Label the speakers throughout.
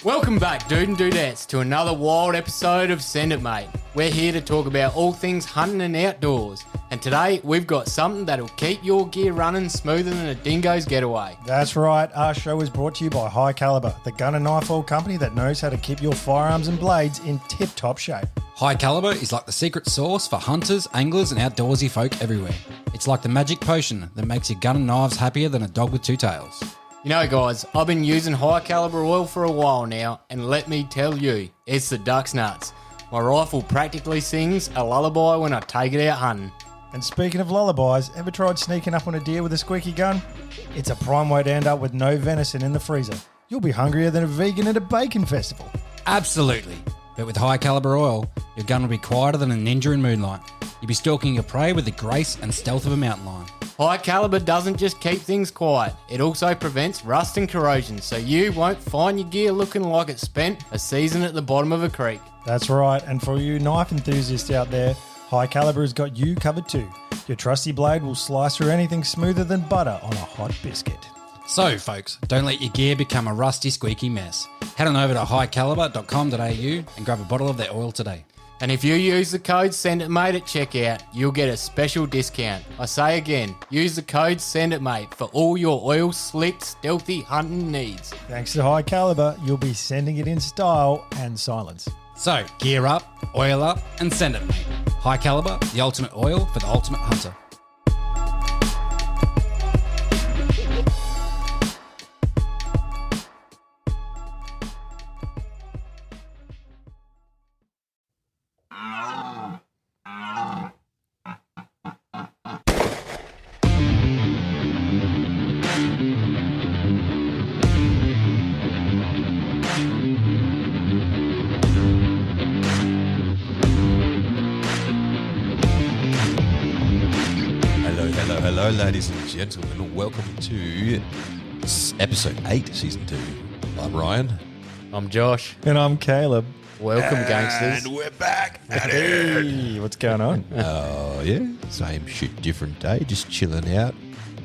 Speaker 1: Welcome back, dude and dudettes, to another wild episode of Send It Mate. We're here to talk about all things hunting and outdoors. And today, we've got something that'll keep your gear running smoother than a dingo's getaway.
Speaker 2: That's right. Our show is brought to you by High Caliber, the gun and knife oil company that knows how to keep your firearms and blades in tip-top shape.
Speaker 3: High Caliber is like the secret sauce for hunters, anglers, and outdoorsy folk everywhere. It's like the magic potion that makes your gun and knives happier than a dog with two tails.
Speaker 1: You know, guys, I've been using high caliber oil for a while now, and let me tell you, it's the duck's nuts. My rifle practically sings a lullaby when I take it out hunting.
Speaker 2: And speaking of lullabies, ever tried sneaking up on a deer with a squeaky gun? It's a prime way to end up with no venison in the freezer. You'll be hungrier than a vegan at a bacon festival.
Speaker 3: Absolutely. But with High Caliber oil, your gun will be quieter than a ninja in moonlight. You'll be stalking your prey with the grace and stealth of a mountain lion.
Speaker 1: High caliber doesn't just keep things quiet, it also prevents rust and corrosion, so you won't find your gear looking like it spent a season at the bottom of a creek.
Speaker 2: That's right, and for you knife enthusiasts out there, High Caliber has got you covered too. Your trusty blade will slice through anything smoother than butter on a hot biscuit.
Speaker 3: So, folks, don't let your gear become a rusty, squeaky mess. Head on over to highcaliber.com.au and grab a bottle of their oil today.
Speaker 1: And if you use the code SENDITMATE at checkout, you'll get a special discount. I say again, use the code SENDITMATE for all your oil slick, stealthy hunting needs.
Speaker 2: Thanks to High Caliber, you'll be sending it in style and silence.
Speaker 3: So, gear up, oil up, and send it, mate. High Caliber, the ultimate oil for the ultimate hunter.
Speaker 4: Hello, ladies and gentlemen. Welcome to episode 8, season 2. I'm Ryan.
Speaker 1: I'm Josh.
Speaker 2: And I'm Caleb.
Speaker 1: Welcome, gangsters.
Speaker 4: And we're back.
Speaker 2: Hey, what's going on?
Speaker 4: Oh, yeah. Same shit, different day. Just chilling out,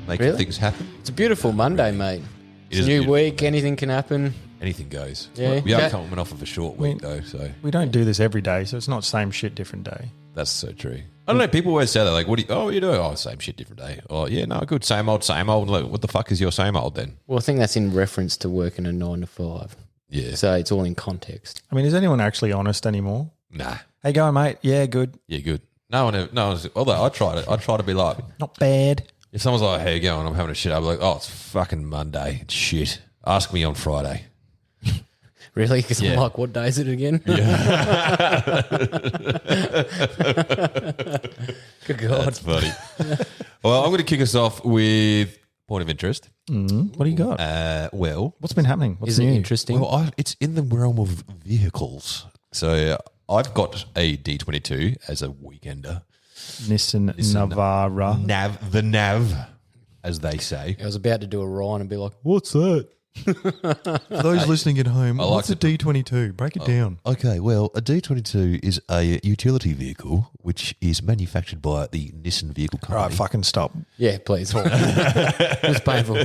Speaker 4: making
Speaker 1: Really?
Speaker 4: things happen.
Speaker 1: It's a beautiful Monday, mate. It's
Speaker 4: is
Speaker 1: a new
Speaker 4: beautiful
Speaker 1: week,
Speaker 4: Monday.
Speaker 1: anything can happen.
Speaker 4: Anything goes.
Speaker 1: Yeah.
Speaker 4: We are
Speaker 1: Yeah.
Speaker 4: coming off of a short week, though, so
Speaker 2: We don't do this every day, so it's not same shit, different day.
Speaker 4: that's so true. I don't know. People always say that, like, what are you doing? Oh, same shit, different day. Oh, yeah, no, good. Same old, same old. Like, what the fuck is your same old then?
Speaker 1: Well, I think that's in reference to working a 9 to 5.
Speaker 4: Yeah.
Speaker 1: So it's all in context.
Speaker 2: I mean, is anyone actually honest anymore?
Speaker 4: Nah.
Speaker 2: Hey, going, mate? Yeah, good.
Speaker 4: Yeah, good. No one's, although I try to be like,
Speaker 2: Not bad.
Speaker 4: if someone's like, how you going? I'm having a shit. I'll be like, oh, it's fucking Monday. It's shit. Ask me on Friday.
Speaker 1: Really? Because I'm
Speaker 4: Yeah.
Speaker 1: like, what day is it again? Good God.
Speaker 4: That's funny. Well, I'm going to kick us off with point of interest.
Speaker 2: What do you got?
Speaker 4: Well,
Speaker 2: What's been happening? What's
Speaker 1: Is it
Speaker 2: new?
Speaker 1: interesting?
Speaker 4: it's in the realm of vehicles. So I've got a D22 as a weekender.
Speaker 2: Nissan Navara.
Speaker 4: The Nav, as they say.
Speaker 1: I was about to do a Ryan and be like,
Speaker 2: What's that? For those listening at home,
Speaker 4: like
Speaker 2: what's a D22? Break it down.
Speaker 4: Okay, well, a D22 is a utility vehicle which is manufactured by the Nissan Vehicle
Speaker 2: All right,
Speaker 4: Company.
Speaker 2: fucking stop.
Speaker 1: yeah, please. It's painful.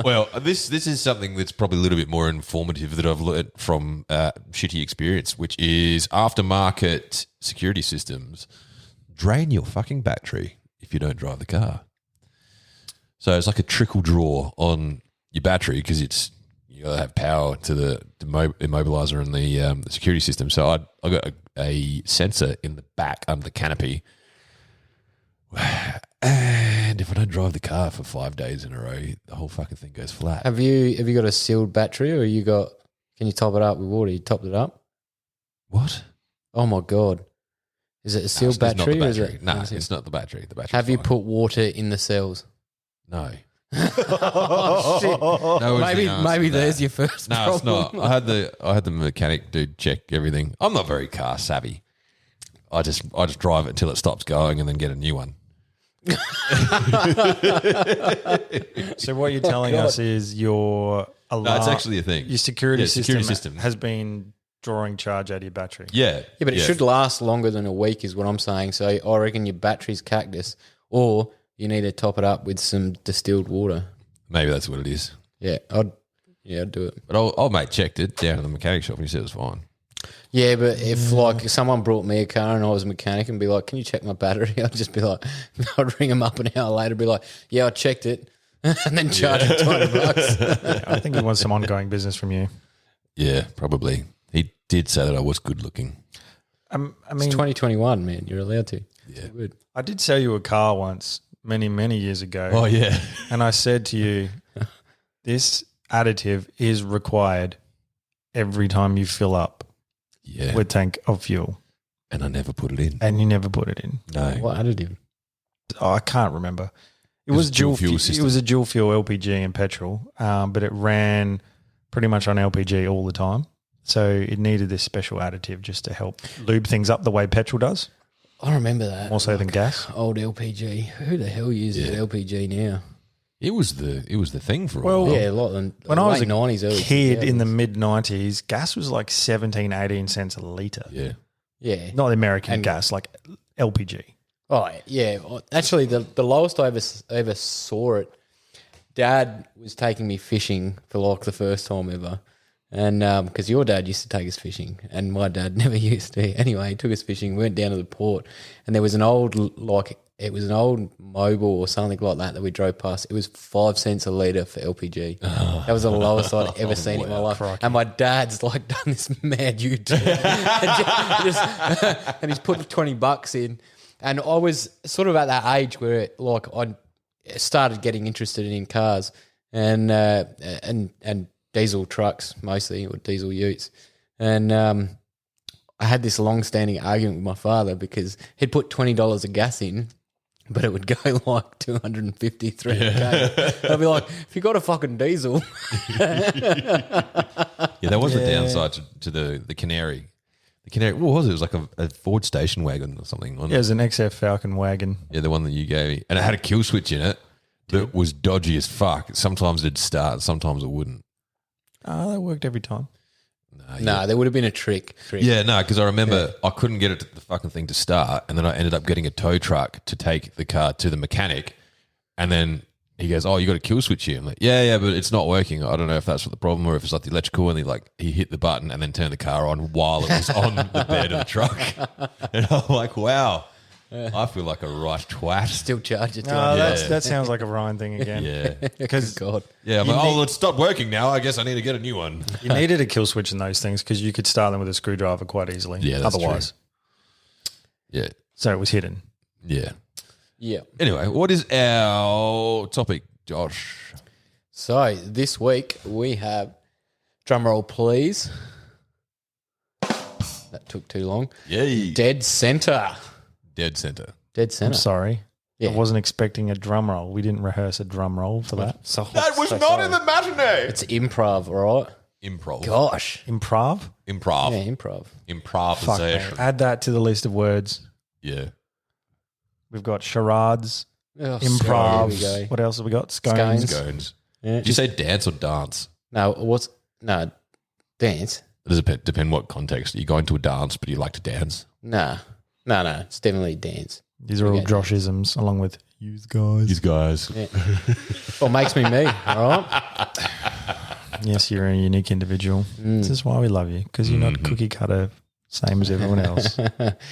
Speaker 4: Well, this is something that's probably a little bit more informative that I've learned from shitty experience, which is aftermarket security systems drain your fucking battery if you don't drive the car. So it's like a trickle draw on your battery because you got to have power to the immobilizer and the security system. So I got a sensor in the back under the canopy. And if I don't drive the car for 5 days in a row, the whole fucking thing goes flat.
Speaker 1: Have you got a sealed battery or can you top it up with water? You topped it up?
Speaker 4: What?
Speaker 1: Oh my God. Is it a sealed
Speaker 4: It's not the
Speaker 1: battery or is it?
Speaker 4: No, it's not the battery. The battery.
Speaker 1: Have you put water in the cells?
Speaker 4: No.
Speaker 1: Oh, shit.
Speaker 4: No, is the answer
Speaker 1: Maybe
Speaker 4: to that.
Speaker 1: there's your first
Speaker 4: No, it's
Speaker 1: problem.
Speaker 4: not. I had the mechanic dude check everything. I'm not very car savvy. I just drive it until it stops going and then get a new one.
Speaker 2: So what you're telling us is your alarm,
Speaker 4: No, it's actually a thing.
Speaker 2: your security,
Speaker 4: Yeah, security
Speaker 2: system,
Speaker 4: system.
Speaker 2: has been drawing charge out of your battery.
Speaker 4: Yeah.
Speaker 1: Yeah, but it should last longer than a week is what I'm saying. So I reckon your battery's cactus or you need to top it up with some distilled water.
Speaker 4: Maybe that's what it is.
Speaker 1: Yeah, I'd Yeah, I'd do it.
Speaker 4: But old mate checked it down at the mechanic shop and he said it was fine.
Speaker 1: Yeah, but if like someone brought me a car and I was a mechanic and be like, "Can you check my battery?" I'd just be like, I'd ring him up an hour later, be like, "Yeah, I checked it," and then charge him $20.
Speaker 2: I think he wants some ongoing business from you.
Speaker 4: Yeah, probably. He did say that I was good looking.
Speaker 2: I
Speaker 1: It's
Speaker 2: mean,
Speaker 1: 2021, man. You're allowed to.
Speaker 4: Yeah.
Speaker 1: Good.
Speaker 2: I did sell you a car once, many, many years ago.
Speaker 4: Oh, yeah.
Speaker 2: And I said to you, this additive is required every time you fill up
Speaker 4: Yeah.
Speaker 2: with tank of fuel.
Speaker 4: And I never put it in.
Speaker 2: And you never put it in.
Speaker 4: No.
Speaker 1: What additive?
Speaker 2: Oh, I can't remember. It
Speaker 4: was
Speaker 2: was
Speaker 4: a dual
Speaker 2: dual
Speaker 4: fuel
Speaker 2: fuel.
Speaker 4: system.
Speaker 2: It was a dual fuel LPG and petrol, but it ran pretty much on LPG all the time. So it needed this special additive just to help lube things up the way petrol does,
Speaker 1: I remember that.
Speaker 2: more so than gas.
Speaker 1: Old LPG. Who the hell uses LPG now?
Speaker 4: It was the thing for a
Speaker 2: Well,
Speaker 4: while.
Speaker 1: Yeah, a lot. When
Speaker 2: When I was a
Speaker 1: 90s, early
Speaker 2: kid in the
Speaker 1: 2000s.
Speaker 2: mid-90s, gas was like 17, 18 cents a litre.
Speaker 4: Yeah.
Speaker 1: Yeah.
Speaker 2: Not American
Speaker 1: And-
Speaker 2: gas, like LPG.
Speaker 1: Oh, yeah. Actually, the lowest I ever saw it, Dad was taking me fishing for like the first time ever. And because your dad used to take us fishing and my dad never used to. Anyway, he took us fishing, we went down to the port and there was an old, it was an old Mobil or something like that we drove past. It was 5 cents a litre for LPG. That was the lowest I'd ever seen in my life. And my dad's like done this mad U-turn and he's put $20 in. And I was sort of at that age where like I started getting interested in cars and diesel trucks mostly, or diesel utes. And I had this long-standing argument with my father because he'd put $20 of gas in, but it would go like 250, 300K. I'd be like, if you got a fucking diesel.
Speaker 4: Yeah, that was the downside to the Canary. The Canary, what was it? It was like a Ford station wagon or something.
Speaker 2: Yeah, it was an XF Falcon wagon.
Speaker 4: Yeah, the one that you gave me. And it had a kill switch in it that was dodgy as fuck. Sometimes it'd start, sometimes it wouldn't.
Speaker 2: Oh, that worked every time.
Speaker 1: No, there would have been a trick.
Speaker 4: Yeah, no, because I remember I couldn't get the fucking thing to start, and then I ended up getting a tow truck to take the car to the mechanic, and then he goes, "Oh, you got a kill switch here." I'm like, "Yeah, but it's not working. I don't know if that's what the problem, or if it's like the electrical." And he hit the button and then turned the car on while it was on the bed of the truck, and I'm like, "Wow, I feel like a right twat."
Speaker 1: Still charge it to
Speaker 2: No,
Speaker 1: him.
Speaker 2: that sounds like a Ryan thing again.
Speaker 4: Yeah,
Speaker 2: Because
Speaker 1: God.
Speaker 4: yeah. I'm like, "Oh, it's stopped working now. I guess I need to get a new one."
Speaker 2: you needed a kill switch in those things because you could start them with a screwdriver quite easily.
Speaker 4: Yeah, that's
Speaker 2: otherwise.
Speaker 4: Yeah,
Speaker 2: So it was hidden.
Speaker 4: yeah.
Speaker 1: Yeah.
Speaker 4: Anyway, what is our topic, Josh?
Speaker 1: So this week we have, drum roll please. That took too long.
Speaker 4: Yay.
Speaker 1: Dead center.
Speaker 4: Dead center.
Speaker 1: Dead
Speaker 2: I'm
Speaker 1: center.
Speaker 2: sorry.
Speaker 1: Yeah.
Speaker 2: I wasn't expecting a drum roll. We didn't rehearse a drum roll for that.
Speaker 4: That was not in the matinee.
Speaker 1: It's improv, all right?
Speaker 4: Improv.
Speaker 1: Gosh.
Speaker 2: Improv?
Speaker 4: Improv.
Speaker 1: Yeah, improv.
Speaker 2: Fuck, mate.
Speaker 4: Improvisation.
Speaker 2: Add that to the list of words.
Speaker 4: Yeah.
Speaker 2: We've got charades,
Speaker 1: Oh,
Speaker 2: improv.
Speaker 1: here we go.
Speaker 2: What else have we got? Scones.
Speaker 4: Scones.
Speaker 1: Yeah.
Speaker 4: Did you say dance or dance?
Speaker 1: No, dance?
Speaker 4: It does depend what context. Are you going to a dance, but you like to dance?
Speaker 1: Nah. No, it's definitely dance.
Speaker 2: These are all Joshisms along with use guys.
Speaker 4: These guys.
Speaker 1: Yeah. What makes me me, all right?
Speaker 2: Yes, you're a unique individual. This is why we love you because you're not cookie cutter, same as everyone else.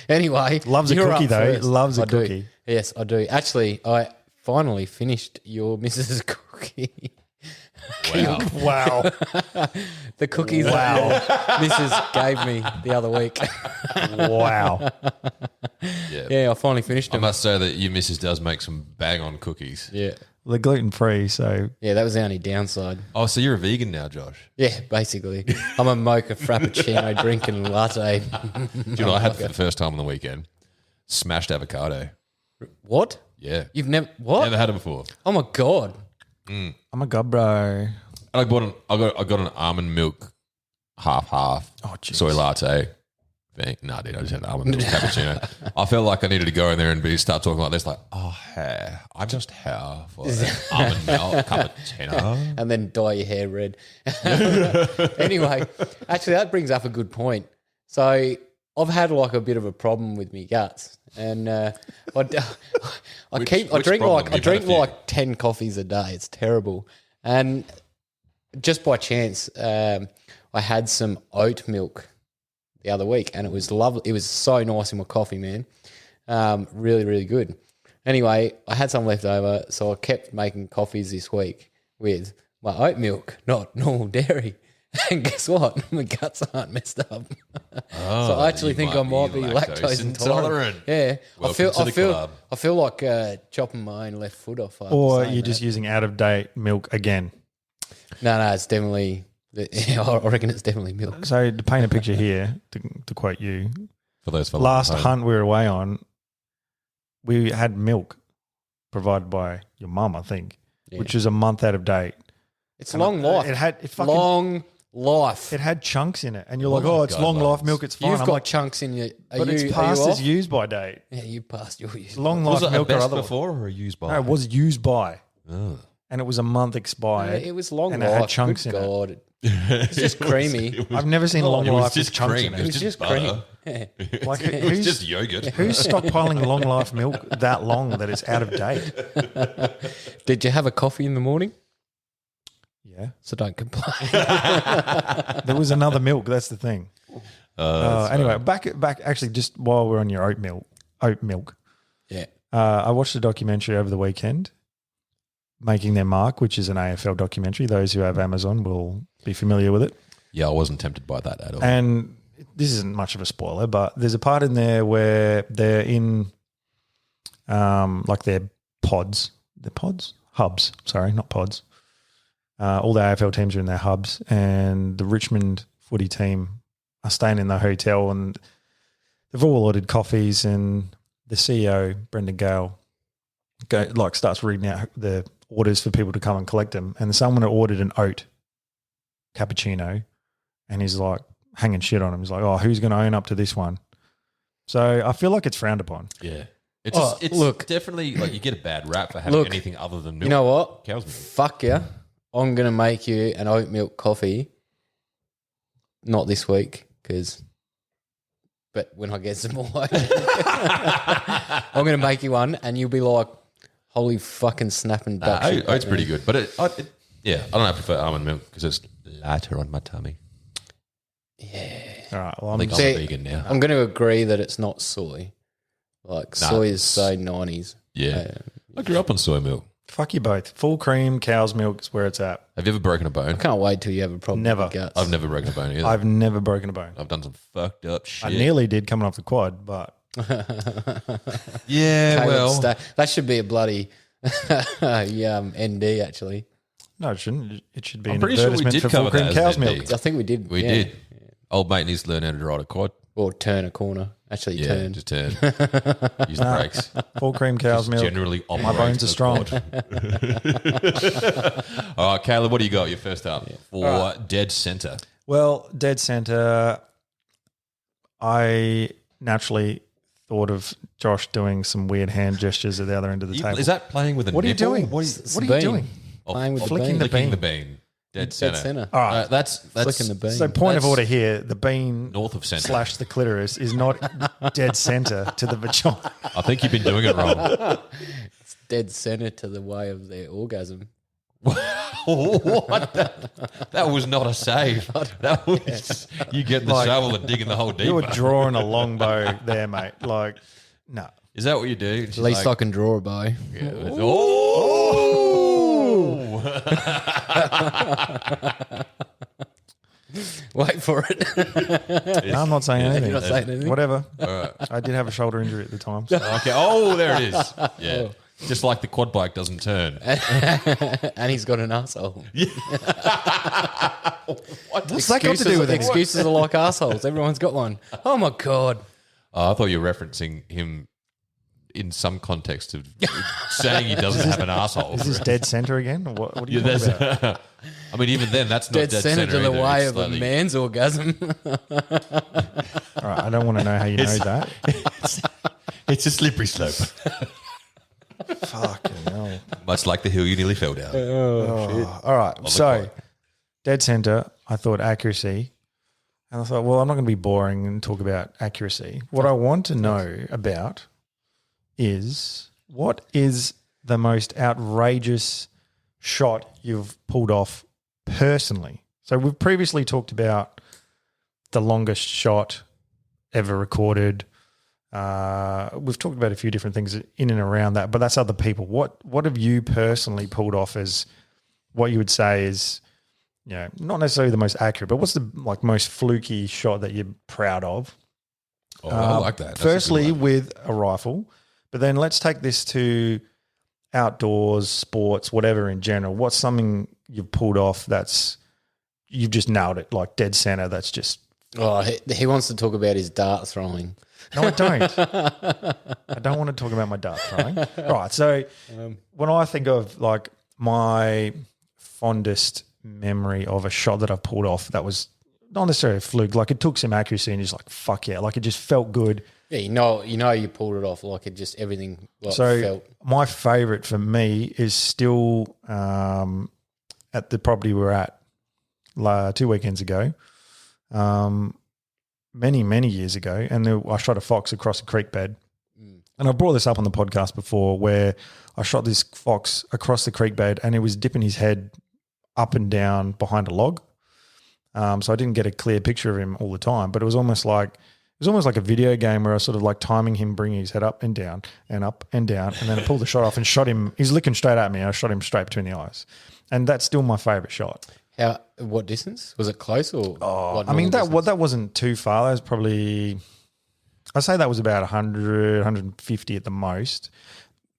Speaker 1: Anyway.
Speaker 2: Loves a
Speaker 1: you're
Speaker 2: cookie
Speaker 1: up
Speaker 2: though.
Speaker 1: first.
Speaker 2: Loves a
Speaker 1: I do.
Speaker 2: cookie.
Speaker 1: Yes, I do. Actually, I finally finished your Mrs. Cookie.
Speaker 4: Wow.
Speaker 2: Wow.
Speaker 1: The cookies that Mrs. gave me the other week.
Speaker 2: Wow.
Speaker 4: Yeah.
Speaker 1: Yeah, I finally finished
Speaker 4: I
Speaker 1: them.
Speaker 4: must say that your missus does make some bang on cookies.
Speaker 1: Yeah.
Speaker 2: They're gluten free, so
Speaker 1: Yeah, that was the only downside.
Speaker 4: Oh, so you're a vegan now, Josh?
Speaker 1: Yeah, basically. I'm a mocha frappuccino drinking latte.
Speaker 4: Do you know what I had for the first time on the weekend? Smashed avocado.
Speaker 1: What?
Speaker 4: Yeah.
Speaker 1: You've never what?
Speaker 4: Never had it before.
Speaker 1: Oh my god.
Speaker 2: I'm a god bro.
Speaker 4: And I got an almond milk half
Speaker 2: Oh, jeez.
Speaker 4: soy latte thing. No, dude, I just had an almond milk cappuccino. I felt like I needed to go in there and start talking like this, like, oh, hey, I just have an almond milk cappuccino.
Speaker 1: And then dye your hair red. Anyway, actually that brings up a good point. So I've had like a bit of a problem with me guts. And I
Speaker 4: Which
Speaker 1: drink
Speaker 4: problem? You've had a few.
Speaker 1: like 10 coffees a day. It's terrible. And just by chance, I had some oat milk the other week, and it was lovely. It was so nice in my coffee, man. Really, really good. Anyway, I had some left over, so I kept making coffees this week with my oat milk, not normal dairy. And guess what? My guts aren't messed up. So I actually think I might be lactose intolerant. Yeah,
Speaker 4: Welcome to the club.
Speaker 1: I feel like chopping my own left foot off.
Speaker 2: Or you're just using out of date milk again.
Speaker 1: No, it's definitely. I reckon it's definitely milk.
Speaker 2: So to paint a picture here, to quote you,
Speaker 4: For those fellas
Speaker 2: last
Speaker 4: at home.
Speaker 2: hunt we were away on, we had milk provided by your mum, I think, which is a month out of date.
Speaker 1: It's long life.
Speaker 2: It had
Speaker 1: long life.
Speaker 2: It had chunks in it, and you're
Speaker 4: Oh
Speaker 2: like,
Speaker 4: my
Speaker 2: "Oh, it's
Speaker 4: God,
Speaker 2: long
Speaker 4: lads.
Speaker 2: life milk. It's fine."
Speaker 1: You've
Speaker 2: I'm
Speaker 1: got
Speaker 2: like,
Speaker 1: chunks in your.
Speaker 2: but it's past its use by date.
Speaker 1: Yeah, you passed your use.
Speaker 2: Long
Speaker 4: Was
Speaker 2: life
Speaker 4: it a
Speaker 2: milk or
Speaker 4: best
Speaker 2: otherwise.
Speaker 4: before or a used by?
Speaker 2: No, it was used by,
Speaker 4: Oh.
Speaker 2: and it was a month expired.
Speaker 1: It was long
Speaker 2: and
Speaker 1: life.
Speaker 2: it had chunks
Speaker 1: Good
Speaker 2: in it.
Speaker 1: God. It's just creamy.
Speaker 2: I've never seen long
Speaker 4: It was
Speaker 2: life
Speaker 4: just
Speaker 2: with chunks
Speaker 4: cream.
Speaker 2: in
Speaker 4: It
Speaker 2: it.
Speaker 4: was just
Speaker 1: cream.
Speaker 4: butter.
Speaker 1: Yeah.
Speaker 2: Like,
Speaker 4: It was
Speaker 2: who's,
Speaker 4: just yogurt.
Speaker 2: who's stockpiling long life milk that long that it's out of date?
Speaker 1: Did you have a coffee in the morning?
Speaker 2: Yeah,
Speaker 1: So don't complain.
Speaker 2: there was another milk. That's the thing. Anyway, back. Actually, just while we're on your oat milk.
Speaker 1: Yeah.
Speaker 2: I watched a documentary over the weekend, Making Their Mark, which is an AFL documentary. Those who have Amazon will be familiar with it.
Speaker 4: Yeah, I wasn't tempted by that at all.
Speaker 2: And this isn't much of a spoiler, but there's a part in there where they're in like their pods. They're pods? Hubs. Sorry, not pods. All the AFL teams are in their hubs, and the Richmond footy team are staying in the hotel, and they've all ordered coffees, and the CEO, Brendan Gale, starts reading out the orders for people to come and collect them, and someone had ordered an oat cappuccino, and he's like hanging shit on him. He's like, "Oh, who's going to own up to this one?" So I feel like it's frowned upon.
Speaker 4: Yeah. It's
Speaker 1: look.
Speaker 4: definitely like you get a bad rap for having
Speaker 1: Look,
Speaker 4: anything other than milk.
Speaker 1: You know what?
Speaker 4: Cow's milk.
Speaker 1: Fuck you. I'm going to make you an oat milk coffee. Not this week, but when I get some more, I'm going to make you one, and you'll be like, "Holy fucking snapping duck shit."
Speaker 4: Oat's pretty good, but I don't know. I prefer almond milk because it's lighter on my tummy.
Speaker 2: All right. Well,
Speaker 4: I think I'm
Speaker 1: See,
Speaker 4: a vegan now.
Speaker 1: I'm going to agree that it's not soy. Like soy is so 90s.
Speaker 4: Yeah, I grew up on soy milk.
Speaker 2: fuck you both. Full cream, cow's milk is where it's at.
Speaker 4: Have you ever broken a bone?
Speaker 1: Can't wait till you have a problem
Speaker 2: Never.
Speaker 1: with your guts.
Speaker 4: I've never broken a bone either.
Speaker 2: I've never broken a bone.
Speaker 4: I've done some fucked up shit.
Speaker 2: I nearly did coming off the quad, but
Speaker 4: Yeah,
Speaker 1: Caleb
Speaker 4: well,
Speaker 1: that should be a bloody ND actually.
Speaker 2: no, it shouldn't. It should be
Speaker 4: I'm
Speaker 2: an
Speaker 4: pretty sure we
Speaker 2: advertisement
Speaker 4: did
Speaker 2: for full
Speaker 4: cover
Speaker 2: cream
Speaker 4: that as
Speaker 2: cow's
Speaker 4: ND.
Speaker 2: milk.
Speaker 1: I think we did.
Speaker 4: we
Speaker 1: yeah.
Speaker 4: did. Old mate needs to learn how to ride a quad.
Speaker 1: Or turn a corner. Actually,
Speaker 4: Yeah,
Speaker 1: turn.
Speaker 4: just turn. Use the brakes.
Speaker 2: Full cream cow's milk.
Speaker 4: Generally,
Speaker 2: My bones are strong.
Speaker 4: All right, Caleb, what do you got? Your first up for dead center.
Speaker 2: Well, dead center, I naturally thought of Josh doing some weird hand gestures at the other end of the table.
Speaker 4: Is that playing with a
Speaker 2: What are you
Speaker 4: nipple?
Speaker 2: doing?
Speaker 4: What
Speaker 2: What are you doing?
Speaker 1: Playing with the
Speaker 2: flicking
Speaker 1: bean.
Speaker 2: the
Speaker 4: Flicking
Speaker 2: bean.
Speaker 4: the bean. Dead
Speaker 1: Dead
Speaker 4: center.
Speaker 1: center.
Speaker 2: All right.
Speaker 4: That's
Speaker 1: Flicking the bean.
Speaker 2: So point of
Speaker 4: That's
Speaker 2: order here, the bean
Speaker 4: north of center.
Speaker 2: / the clitoris is not dead center to the vagina.
Speaker 4: I think you've been doing it wrong.
Speaker 1: Dead center to the way of their orgasm.
Speaker 4: What? That was not a save. That was you getting the
Speaker 2: Like,
Speaker 4: shovel and digging the hole
Speaker 2: You were
Speaker 4: deeper.
Speaker 2: drawing a long bow there, mate. Like, no.
Speaker 4: Is that what you do?
Speaker 1: At least I can draw a bow.
Speaker 4: Oh!
Speaker 1: Wait for it.
Speaker 2: No, I'm not saying anything.
Speaker 1: You're not saying anything?
Speaker 2: Whatever. I did have a shoulder injury at the time. So.
Speaker 4: Okay. Oh, there it is. Yeah. Just like the quad bike doesn't turn.
Speaker 1: And he's got an asshole.
Speaker 2: What's that got to do with it?
Speaker 1: Excuses are like assholes. Everyone's got one. Oh my God.
Speaker 4: Oh, I thought you were referencing him in some context of saying he doesn't have an asshole.
Speaker 2: Is this dead center again? Or what are you
Speaker 4: Yeah,
Speaker 2: talking about?
Speaker 4: that's, I mean, even then, that's not
Speaker 1: Dead
Speaker 4: dead
Speaker 1: center to the
Speaker 4: either.
Speaker 1: way
Speaker 4: It's
Speaker 1: of a
Speaker 4: slightly-
Speaker 1: man's orgasm.
Speaker 2: All right, I don't want to know how you know that.
Speaker 4: It's a slippery slope,
Speaker 2: Fucking hell.
Speaker 4: much like the hill you nearly fell down.
Speaker 2: All right, so dead center, I thought accuracy. And I thought, well, I'm not going to be boring and talk about accuracy. What I want to know about is what is the most outrageous shot you've pulled off personally. So we've previously talked about the longest shot ever recorded. We've talked about a few different things in and around that, but that's other people. What have you personally pulled off as what you would say is, not necessarily the most accurate, but what's the most fluky shot that you're proud of?
Speaker 4: Oh, I like that. That's
Speaker 2: Firstly,
Speaker 4: a good one.
Speaker 2: with a rifle, but then let's take this to outdoors, sports, whatever in general. What's something you've pulled off you've just nailed it, like dead center? That's just
Speaker 1: he wants to talk about his dart throwing.
Speaker 2: no, I don't. I don't want to talk about my dart throwing. Right. So when I think of my fondest memory of a shot that I've pulled off, that was not necessarily a fluke. Like it took some accuracy and just fuck yeah. Like it just felt good.
Speaker 1: Yeah, you pulled it off. Like it just everything felt.
Speaker 2: My favorite for me is still at the property we were at 2 weekends ago. Many years ago, and I shot a fox across a creek bed. And I brought this up on the podcast before where I shot this fox across the creek bed and it was dipping his head up and down behind a log. So I didn't get a clear picture of him all the time, but it was almost like a video game where I was sort of timing him bringing his head up and down and up and down, and then I pulled the shot off and shot him. He's looking straight at me and I shot him straight between the eyes. And that's still my favorite shot.
Speaker 1: What distance? Was it close or?
Speaker 2: That wasn't too far. That was probably, I'd say that was about 100, 150 at the most.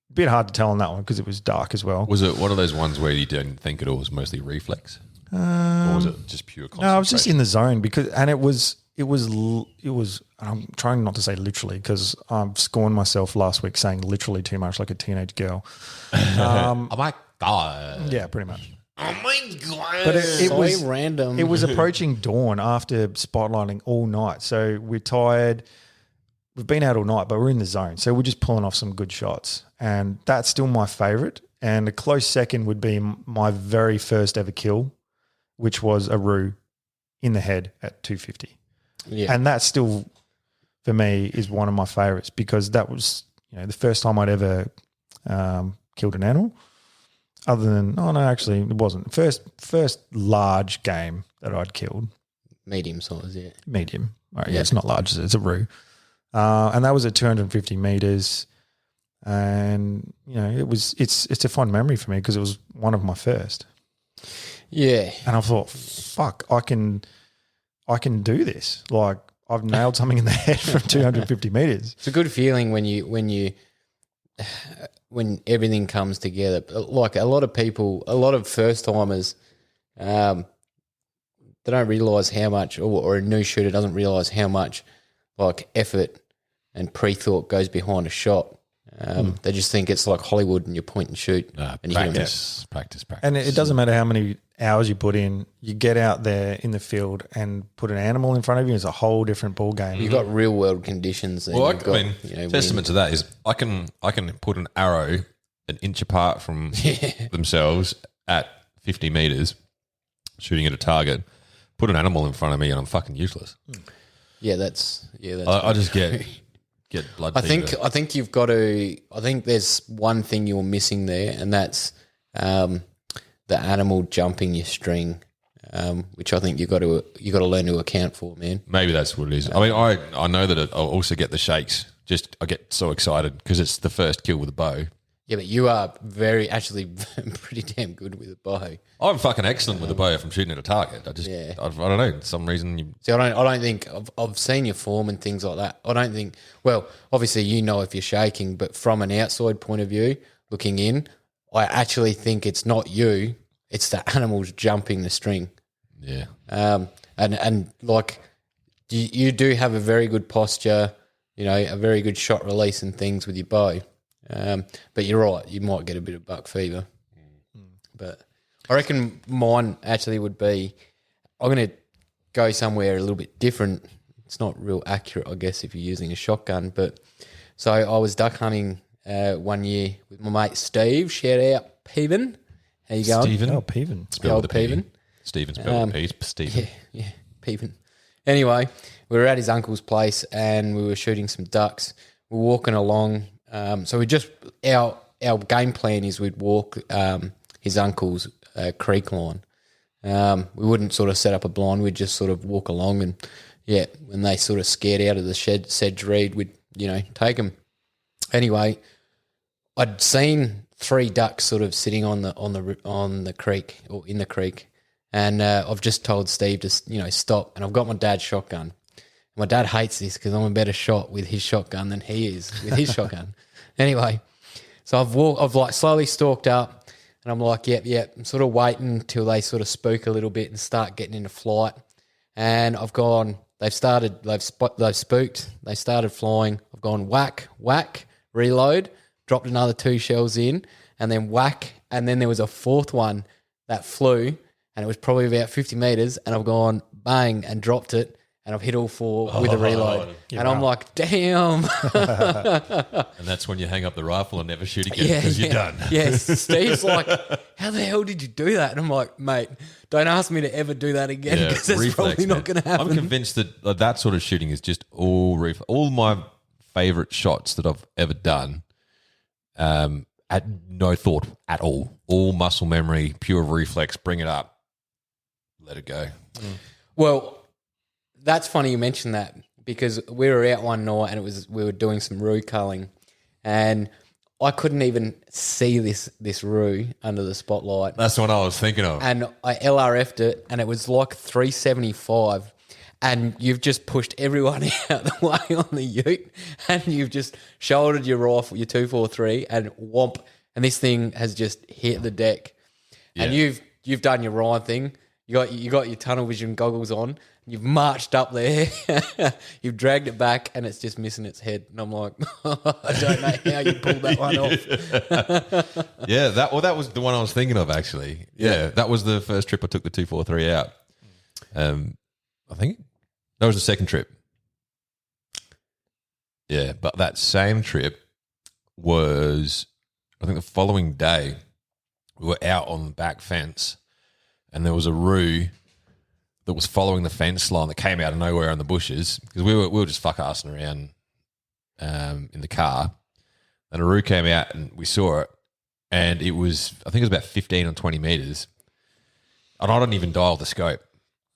Speaker 2: A bit hard to tell on that one because it was dark as well.
Speaker 4: Was it one of those ones where you didn't think it was mostly reflex? Or was it just pure concentration?
Speaker 2: No, I was just in the zone it was, I'm trying not to say literally because I've scorned myself last week saying literally too much like a teenage girl.
Speaker 4: Oh my God.
Speaker 2: Yeah, pretty much.
Speaker 4: Oh my God.
Speaker 2: But it
Speaker 1: So
Speaker 2: was
Speaker 1: random.
Speaker 2: It was approaching dawn after spotlighting all night. So we're tired. We've been out all night, but we're in the zone. So we're just pulling off some good shots. And that's still my favorite. And a close second would be my very first ever kill, which was a roo in the head at 250.
Speaker 1: Yeah.
Speaker 2: And that still, for me, is one of my favorites because that was the first time I'd ever killed an animal. Other than, actually, it wasn't. First large game that I'd killed.
Speaker 1: Medium size, yeah.
Speaker 2: Medium. Right, yeah, it's not large. It's a roo. And that was at 250 meters. And, it's a fun memory for me because it was one of my first.
Speaker 1: Yeah.
Speaker 2: And I thought, fuck, I can do this. Like, I've nailed something in the head from 250 meters.
Speaker 1: It's a good feeling when everything comes together. Like a lot of first timers, they don't realise how much, or a new shooter doesn't realise how much effort and pre-thought goes behind a shot. They just think it's like Hollywood and you point and shoot. And you hit 'em.
Speaker 4: Practice.
Speaker 2: And it doesn't matter how many hours you put in, you get out there in the field and put an animal in front of you, it's a whole different ball game.
Speaker 1: You've got real world conditions.
Speaker 4: Well, testament to that is I can put an arrow an inch apart from themselves at 50 meters, shooting at a target. Put an animal in front of me, and I'm fucking useless. I just get blood.
Speaker 1: I think you've got to. I think there's one thing you're missing there, and that's the animal jumping your string, which I think you got to learn to account for, man.
Speaker 4: Maybe that's what it is. I mean, I know that I'll also get the shakes. I get so excited because it's the first kill with a bow.
Speaker 1: Yeah, but you are actually pretty damn good with a bow.
Speaker 4: I'm fucking excellent with a bow if I'm shooting at a target. I don't know. For some reason you...
Speaker 1: See, I don't think I've seen your form and things like that. I don't think. Well, obviously if you're shaking, but from an outside point of view, looking in, I actually think it's not you. It's the animals jumping the string.
Speaker 4: Yeah.
Speaker 1: And you do have a very good posture. A very good shot release and things with your bow. But you're right, you might get a bit of buck fever. But I reckon mine actually would be, I'm going to go somewhere a little bit different. It's not real accurate, I guess, if you're using a shotgun. But so I was duck hunting 1 year with my mate Steve. Shout out, Peven. How you going?
Speaker 2: Stephen? Oh, Peven.
Speaker 4: Spelled with a P. Stephen spelled with a P. Stephen.
Speaker 1: Yeah, Peven. Anyway, we were at his uncle's place and we were shooting some ducks. We're walking along. So we just our game plan is we'd walk his uncle's creek line, We wouldn't sort of set up a blind. We'd just sort of walk along and, yeah, when they sort of scared out of the sedge reed, we'd, take them. Anyway, I'd seen 3 ducks sort of sitting on the creek or in the creek, and I've just told Steve to stop, and I've got my dad's shotgun. My dad hates this because I'm a better shot with his shotgun than he is with his shotgun. Anyway, so I've like slowly stalked up, and I'm like, yep. I'm sort of waiting till they sort of spook a little bit and start getting into flight. And I've gone. They've spooked. They started flying. I've gone whack, reload, dropped another 2 shells in, and then whack, and then there was a 4th one that flew, and it was probably about 50 metres, and I've gone bang and dropped it, and I've hit all 4 with a reload. And I'm like, damn.
Speaker 4: And that's when you hang up the rifle and never shoot again because you're done.
Speaker 1: Yes. Steve's like, how the hell did you do that? And I'm like, mate, don't ask me to ever do that again because it's probably not going to happen.
Speaker 4: I'm convinced that that sort of shooting is just all reflex. All my favourite shots that I've ever done had no thought at all. All muscle memory, pure reflex, bring it up, let it go.
Speaker 1: Well, that's funny you mentioned that because we were out one night and we were doing some roo culling, and I couldn't even see this roo under the spotlight.
Speaker 4: That's what I was thinking of.
Speaker 1: And I LRF'd it, and it was like 375, and you've just pushed everyone out the way on the ute, and you've just shouldered your rifle, your 243, and whomp, and this thing has just hit the deck. Yeah. And you've done your Ryan thing. You got your tunnel vision goggles on. You've marched up there, you've dragged it back, and it's just missing its head. And I'm like, I don't know how you pulled that one off.
Speaker 4: Yeah, that was the one I was thinking of, actually. Yeah, that was the first trip I took the 243 out. I think that was the second trip. Yeah, but that same trip was, I think the following day, we were out on the back fence, and there was a roo that was following the fence line that came out of nowhere in the bushes because we were just fuck-assing around in the car. And a roo came out and we saw it, and I think it was about 15 or 20 metres. And I didn't even dial the scope.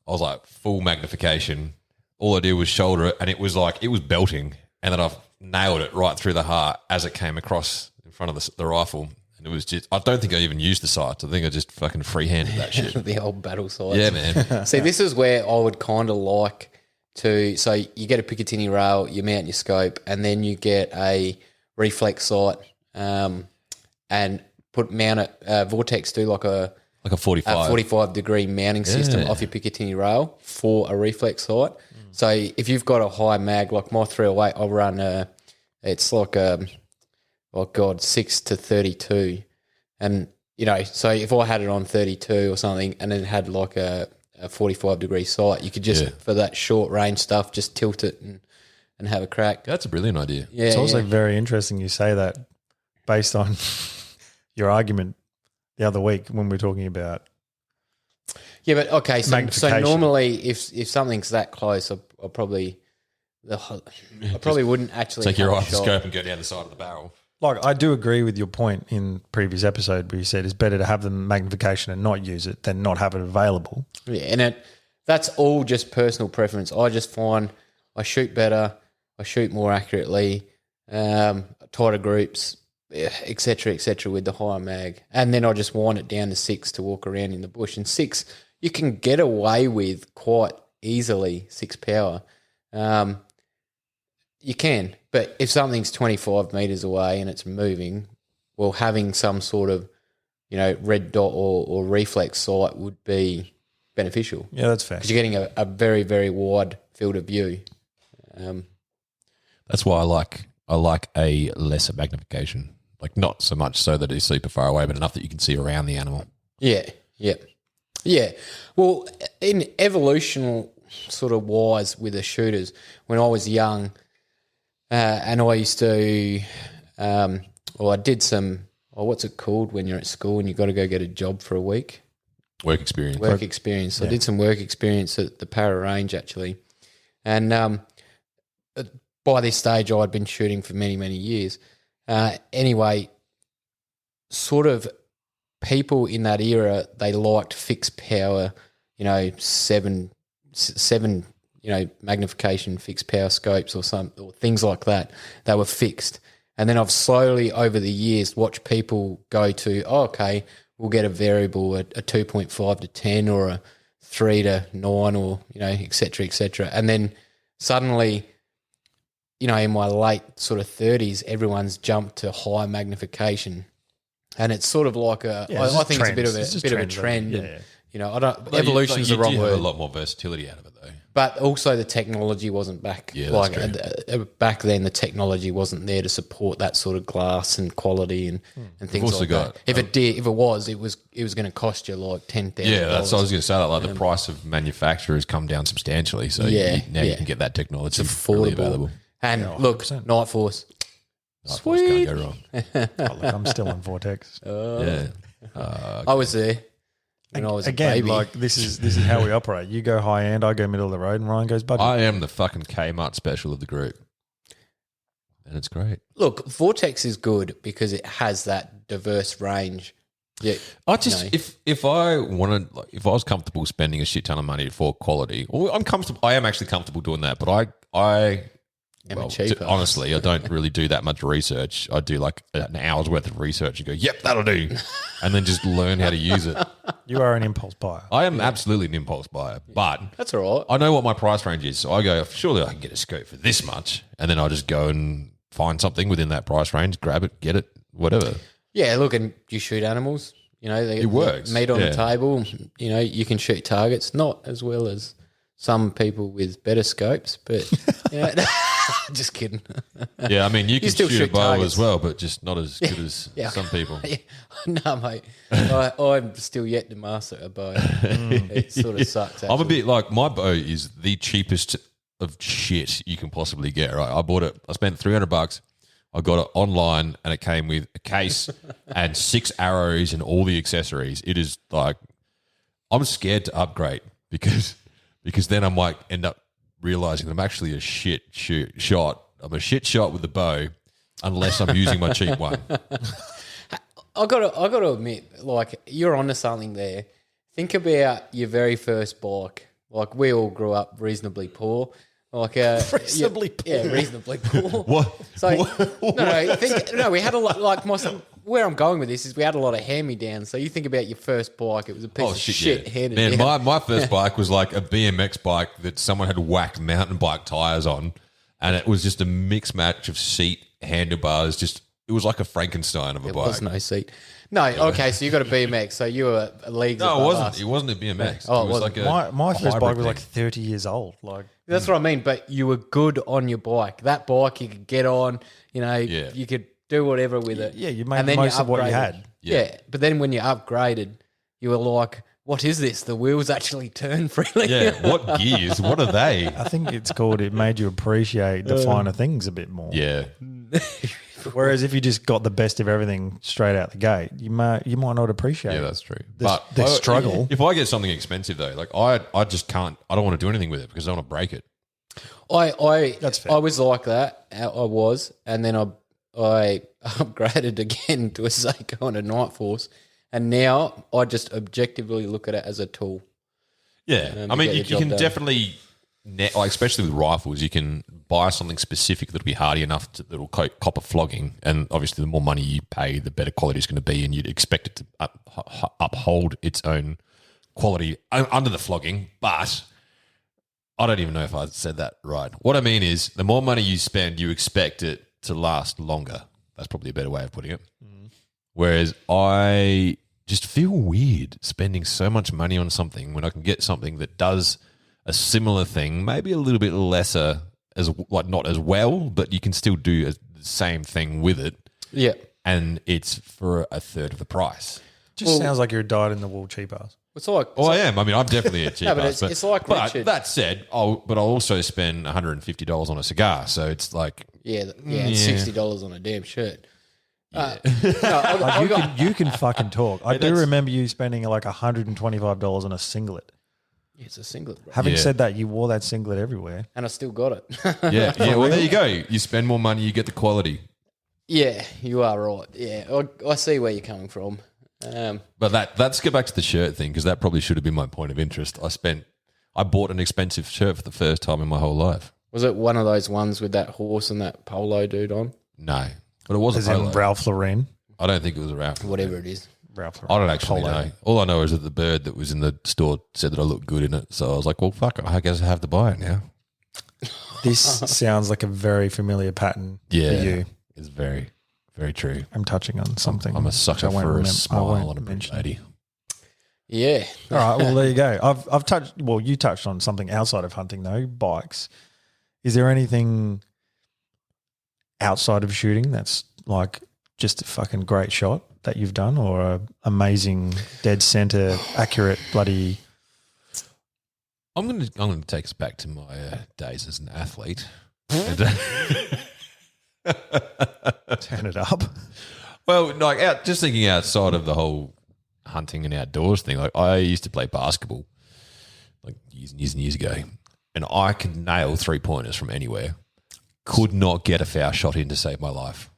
Speaker 4: I was like full magnification. All I did was shoulder it, and it was belting, and then I've nailed it right through the heart as it came across in front of the rifle. And it was just, I don't think I even used the sights. I think I just fucking freehanded that shit.
Speaker 1: The old battle sights.
Speaker 4: Yeah, man.
Speaker 1: See, this is where I would kind of like to, so you get a Picatinny rail, you mount your scope, and then you get a reflex sight and mount it, Vortex do like a 45 degree mounting system off your Picatinny rail for a reflex sight. So if you've got a high mag, like my 308, I'll run it's like 6 to 32. And, so if I had it on 32 or something and it had like a 45 degree sight, you could just, for that short range stuff, just tilt it and have a crack.
Speaker 4: That's a brilliant idea.
Speaker 1: Yeah,
Speaker 2: it's also very interesting you say that based on your argument the other week when we were talking about.
Speaker 1: Yeah, but okay, so normally if something's that close, I probably wouldn't actually
Speaker 4: take your rifle scope and go down the side of the barrel.
Speaker 2: Like, I do agree with your point in previous episode where you said it's better to have the magnification and not use it than not have it available.
Speaker 1: Yeah, and that's all just personal preference. I just find I shoot better, I shoot more accurately, tighter groups, et cetera, with the higher mag. And then I just wind it down to 6 to walk around in the bush. And 6, you can get away with quite easily 6 power. You can, but if something's 25 metres away and it's moving, well, having some sort of, red dot or reflex sight would be beneficial.
Speaker 2: Yeah, that's fair.
Speaker 1: Because you're getting a very, very wide field of view.
Speaker 4: That's why I like a lesser magnification. Like, not so much so that it's super far away, but enough that you can see around the animal.
Speaker 1: Yeah. Well, in evolutional sort of wise with the shooters, when I was young, and I used to, I did some, what's it called when you're at school and you've got to go get a job for a week?
Speaker 4: Work experience.
Speaker 1: So I did some work experience at the Para Range, actually. And by this stage, I'd been shooting for many, many years. Anyway, sort of people in that era, they liked fixed power, seven, magnification fixed power scopes or things like that. They were fixed. And then I've slowly over the years watched people go to, okay, we'll get a variable, a 2.5 to 10 or a 3 to 9 or, et cetera, et cetera. And then suddenly, in my late sort of 30s, everyone's jumped to high magnification. And it's sort of like I think it's a bit of a trend.
Speaker 2: Yeah.
Speaker 1: Evolution's the wrong
Speaker 4: You
Speaker 1: word.
Speaker 4: have a lot more versatility out of it, though.
Speaker 1: But also the technology wasn't back.
Speaker 4: Yeah, that's
Speaker 1: Back then, the technology wasn't there to support that sort of glass and quality and things
Speaker 4: also
Speaker 1: like
Speaker 4: got,
Speaker 1: that. If it was going to cost you like $10,000.
Speaker 4: Yeah, that's what I was going to say. Like the price of manufacture has come down substantially. So you can get that technology really available.
Speaker 1: And
Speaker 2: Yeah,
Speaker 1: look,
Speaker 2: 100%.
Speaker 1: Night Force.
Speaker 4: Night Force
Speaker 1: Sweet.
Speaker 4: can't go wrong.
Speaker 2: Oh, look, I'm still on Vortex.
Speaker 4: Yeah.
Speaker 1: I was there when I was
Speaker 2: Again,
Speaker 1: a baby.
Speaker 2: like this is how we operate. You go high end, I go middle of the road, and Ryan goes budget.
Speaker 4: I am the fucking Kmart special of the group. And it's great.
Speaker 1: Look, Vortex is good because it has that diverse range. Yeah,
Speaker 4: I just if I wanted, like, if I was comfortable spending a shit ton of money for quality, or I am actually comfortable doing that, but I
Speaker 1: cheaper.
Speaker 4: honestly, I don't really do that much research. I do like an hour's worth of research and go, yep, that'll do, and then just learn how to use it.
Speaker 2: You are an impulse buyer.
Speaker 4: I am absolutely an impulse buyer, but
Speaker 1: that's all right.
Speaker 4: I know what my price range is, so I go, surely I can get a scope for this much, and then I just go and find something within that price range, grab it, get it, whatever.
Speaker 1: Yeah, look, and you shoot animals.
Speaker 4: It works.
Speaker 1: Meat on the table. You can shoot targets, not as well as some people with better scopes, but just kidding.
Speaker 4: Yeah, I mean, you can
Speaker 1: still
Speaker 4: shoot a
Speaker 1: shoot
Speaker 4: bow
Speaker 1: targets.
Speaker 4: as well, but just not as good as some people.
Speaker 1: Yeah. No, mate. I'm still yet to master a bow. It sort of sucks.
Speaker 4: I'm a
Speaker 1: actually.
Speaker 4: bit like, my bow is the cheapest of shit you can possibly get, right? I bought it, I spent $300. I got it online and it came with a case and 6 arrows and all the accessories. It is like, I'm scared to upgrade because then I might end up realizing that I'm actually a shit shot. I'm a shit shot with the bow unless I'm using my cheap one.
Speaker 1: I got to admit, like, you're onto something there. Think about your very first bike. Like, we all grew up reasonably poor. Like
Speaker 2: Reasonably poor.
Speaker 1: Yeah, reasonably poor.
Speaker 4: What?
Speaker 1: So we had a lot. Like where I'm going with this is we had a lot of hand-me-downs. So you think about your first bike; it was a piece of shit handed
Speaker 4: Man,
Speaker 1: down.
Speaker 4: my first bike was like a BMX bike that someone had whacked mountain bike tires on, and it was just a mixed match of seat, handlebars. Just, it was like a Frankenstein of a
Speaker 1: There
Speaker 4: bike.
Speaker 1: was no seat. No, okay. So you got a BMX. So you were leagues.
Speaker 4: No, it
Speaker 1: above
Speaker 4: wasn't.
Speaker 1: us.
Speaker 4: It wasn't a BMX.
Speaker 1: Oh, it
Speaker 4: it was
Speaker 1: wasn't.
Speaker 4: like
Speaker 2: My first
Speaker 4: hybrid
Speaker 2: bike was
Speaker 4: thing.
Speaker 2: like 30 years old. Like
Speaker 1: That's what I mean. But you were good on your bike. That bike you could get on. You could do whatever with it.
Speaker 2: Yeah, you made
Speaker 1: And
Speaker 2: the
Speaker 1: then
Speaker 2: most of what you
Speaker 1: upgraded.
Speaker 2: had.
Speaker 1: Yeah, but then when you upgraded, you were like, "What is this? The wheels actually turn freely."
Speaker 4: Yeah, what gears? What are they?
Speaker 2: I think it's called, it made you appreciate the finer things a bit more.
Speaker 4: Yeah.
Speaker 2: Whereas if you just got the best of everything straight out the gate, you might not appreciate
Speaker 4: Yeah, that's true.
Speaker 2: the struggle.
Speaker 4: If I get something expensive though, like I just can't. I don't want to do anything with it because I don't want to break it.
Speaker 2: That's fair.
Speaker 1: I was like that. I was, and then I upgraded again to a Seiko and a Night Force, and now I just objectively look at it as a tool.
Speaker 4: Yeah, I
Speaker 1: to
Speaker 4: mean,
Speaker 1: get
Speaker 4: you
Speaker 1: the job
Speaker 4: can
Speaker 1: done.
Speaker 4: definitely, like especially with rifles, you can buy something specific that'll be hardy enough that'll cop a flogging, and obviously the more money you pay, the better quality it's going to be, and you'd expect it to uphold its own quality under the flogging. But I don't even know if I said that right. What I mean is, the more money you spend, you expect it to last longer. That's probably a better way of putting it. Whereas I just feel weird spending so much money on something when I can get something that does a similar thing, maybe a little bit lesser, as like not as well, but you can still do the same thing with it,
Speaker 1: Yeah.
Speaker 4: and it's for a third of the price.
Speaker 2: Just sounds like you're a dyed-in-the-wool cheap ass.
Speaker 1: It's like
Speaker 4: Well, I am. I mean, I'm definitely a cheap
Speaker 1: No, but
Speaker 4: ass,
Speaker 1: it's like
Speaker 4: but
Speaker 1: Richard.
Speaker 4: that said, I'll also spend $150 on a cigar, so it's like
Speaker 1: and $60 on a damn shirt.
Speaker 2: Like you can fucking talk. I do
Speaker 4: that's-
Speaker 2: remember you spending like $125 on a singlet.
Speaker 1: It's a singlet, bro.
Speaker 2: Having
Speaker 4: Yeah.
Speaker 2: said that, you wore that singlet everywhere.
Speaker 1: And I still got it.
Speaker 4: yeah. Well, there you go. You spend more money, you get the quality.
Speaker 1: Yeah, you are right. Yeah, I see where you're coming from.
Speaker 4: But let's get back to the shirt thing because that probably should have been my point of interest. I bought an expensive shirt for the first time in my whole life.
Speaker 1: Was it one of those ones with that horse and that polo dude on?
Speaker 4: No, but it was
Speaker 2: As
Speaker 4: a polo.
Speaker 2: in Ralph Lauren.
Speaker 4: I don't think it was a Ralph.
Speaker 1: Whatever it is.
Speaker 2: Ralph
Speaker 4: I
Speaker 2: Lauren.
Speaker 4: don't actually
Speaker 2: Polo.
Speaker 4: know. All I know is that the bird that was in the store said that I looked good in it. So I was like, well, fuck it. I guess I have to buy it now.
Speaker 2: This sounds like a very familiar pattern
Speaker 4: Yeah.
Speaker 2: for you.
Speaker 4: It's very, very true.
Speaker 2: I'm touching on something.
Speaker 4: I'm a sucker
Speaker 2: which I won't
Speaker 4: for a
Speaker 2: remem- I
Speaker 4: smile
Speaker 2: won't
Speaker 4: on a pretty
Speaker 2: mention.
Speaker 4: lady.
Speaker 1: Yeah.
Speaker 2: All right, well, there you go. I've touched, well, you touched on something outside of hunting, though, bikes. Is there anything outside of shooting that's like just a fucking great shot that you've done or a amazing dead center, accurate bloody...
Speaker 4: I'm gonna take us back to my days as an athlete.
Speaker 2: Turn it up.
Speaker 4: Well, like just thinking outside of the whole hunting and outdoors thing, like I used to play basketball like years and years and years ago, and I could nail 3-pointers from anywhere. Could not get a foul shot in to save my life,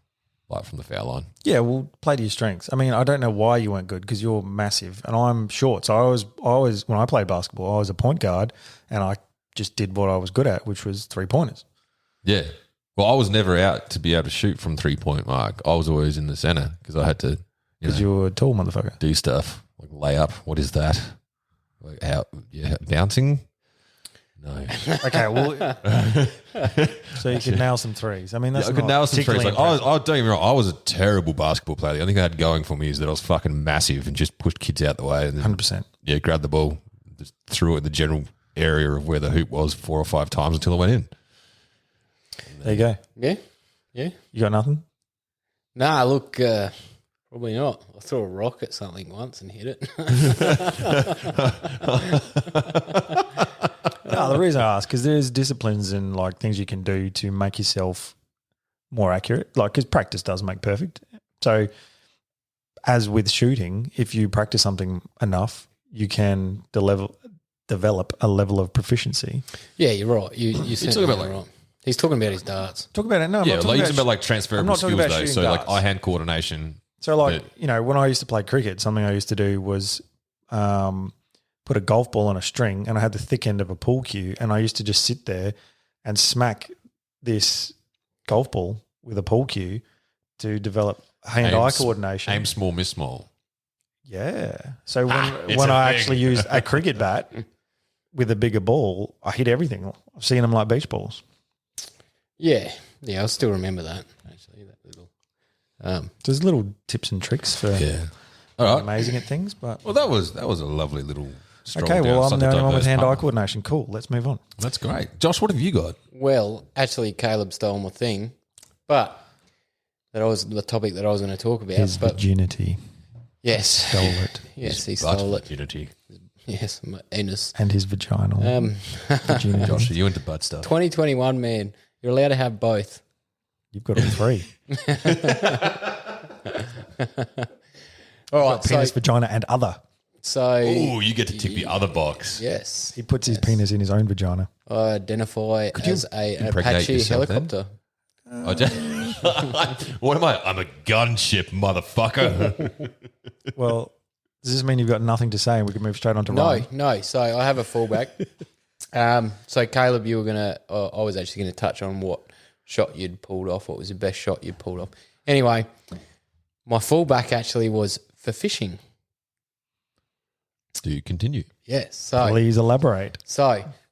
Speaker 4: like from the foul line.
Speaker 2: Yeah, well, play to your strengths. I mean, I don't know why you weren't good because you're massive and I'm short. So I always, when I played basketball, I was a point guard and I just did what I was good at, which was 3-pointers.
Speaker 4: Yeah. Well, I was never out to be able to shoot from 3-point mark. I was always in the center because I had to
Speaker 2: Because you were a tall motherfucker.
Speaker 4: do stuff like layup. What is that? Like bouncing? No.
Speaker 2: Okay, well, so you could nail some threes. I mean, that's
Speaker 4: I could
Speaker 2: not
Speaker 4: nail some threes.
Speaker 2: particularly
Speaker 4: Like,
Speaker 2: impressive.
Speaker 4: I don't get me wrong, I was a terrible basketball player. The only thing I had going for me is that I was fucking massive and just pushed kids out the way and then
Speaker 2: 100%.
Speaker 4: grabbed the ball, just threw it in the general area of where the hoop was 4 or 5 times until I went in.
Speaker 2: There you go.
Speaker 1: Yeah. Yeah.
Speaker 2: You got nothing?
Speaker 1: Nah, look, probably not. I threw a rock at something once and hit it.
Speaker 2: No, the reason I ask because there's disciplines and like things you can do to make yourself more accurate. Like, because practice does make perfect. So, as with shooting, if you practice something enough, you can develop a level of proficiency.
Speaker 1: Yeah, you're right. You said
Speaker 4: talking about,
Speaker 1: that
Speaker 4: like-
Speaker 1: right. He's talking about his darts.
Speaker 2: Talk about it. No, I'm
Speaker 4: Yeah,
Speaker 2: not
Speaker 4: like
Speaker 2: talking
Speaker 4: you're
Speaker 2: about
Speaker 4: talking about like
Speaker 2: I'm
Speaker 4: transferable
Speaker 2: not talking
Speaker 4: skills
Speaker 2: about
Speaker 4: though.
Speaker 2: shooting
Speaker 4: So like
Speaker 2: darts.
Speaker 4: eye-hand coordination.
Speaker 2: So, like, you know, when I used to play cricket, something I used to do was put a golf ball on a string and I had the thick end of a pool cue and I used to just sit there and smack this golf ball with a pool cue to develop hand-eye coordination.
Speaker 4: Aim small, miss small.
Speaker 2: Yeah. So
Speaker 4: it's
Speaker 2: when
Speaker 4: a
Speaker 2: I
Speaker 4: thing.
Speaker 2: actually used a cricket bat with a bigger ball, I hit everything. I've seen them like beach balls.
Speaker 1: Yeah. Yeah, I still remember that, actually, that little.
Speaker 2: There's little tips and tricks for
Speaker 4: Yeah. All right.
Speaker 2: amazing at things, but...
Speaker 4: Well, that was a lovely little stroll
Speaker 2: Okay, well,
Speaker 4: down
Speaker 2: I'm
Speaker 4: such
Speaker 2: the
Speaker 4: a
Speaker 2: only one with
Speaker 4: diverse
Speaker 2: hand-eye
Speaker 4: path.
Speaker 2: coordination. Cool. Let's move on.
Speaker 4: That's great. Josh, what have you got?
Speaker 1: Well, actually, Caleb stole my thing, but that was the topic that I was going to talk about.
Speaker 2: His
Speaker 1: but
Speaker 2: virginity.
Speaker 1: yes,
Speaker 2: Stole it.
Speaker 1: yes, he
Speaker 4: Butt
Speaker 1: stole it.
Speaker 4: virginity.
Speaker 1: Yes, my anus.
Speaker 2: And his vaginal virginity.
Speaker 4: Josh, are you into butt stuff?
Speaker 1: 2021, man, you're allowed to have both.
Speaker 2: You've got all three.
Speaker 1: All right,
Speaker 2: Penis, vagina, and other.
Speaker 1: so
Speaker 4: Oh, you get to tick the other box.
Speaker 1: yes,
Speaker 2: He puts his penis in his own vagina.
Speaker 1: I identify as an
Speaker 4: impregnate
Speaker 1: Apache
Speaker 4: yourself then?
Speaker 1: helicopter.
Speaker 4: I just- what am I? I'm a gunship, motherfucker.
Speaker 2: Well, does this mean you've got nothing to say and we can move straight on to
Speaker 1: No,
Speaker 2: Ryan?
Speaker 1: no. So I have a fallback. So Caleb, you were gonna. I was actually gonna touch on what shot you'd pulled off. What was the best shot you'd pulled off? Anyway, my fallback actually was for fishing.
Speaker 4: Do you continue?
Speaker 1: Yes. So
Speaker 2: Please elaborate.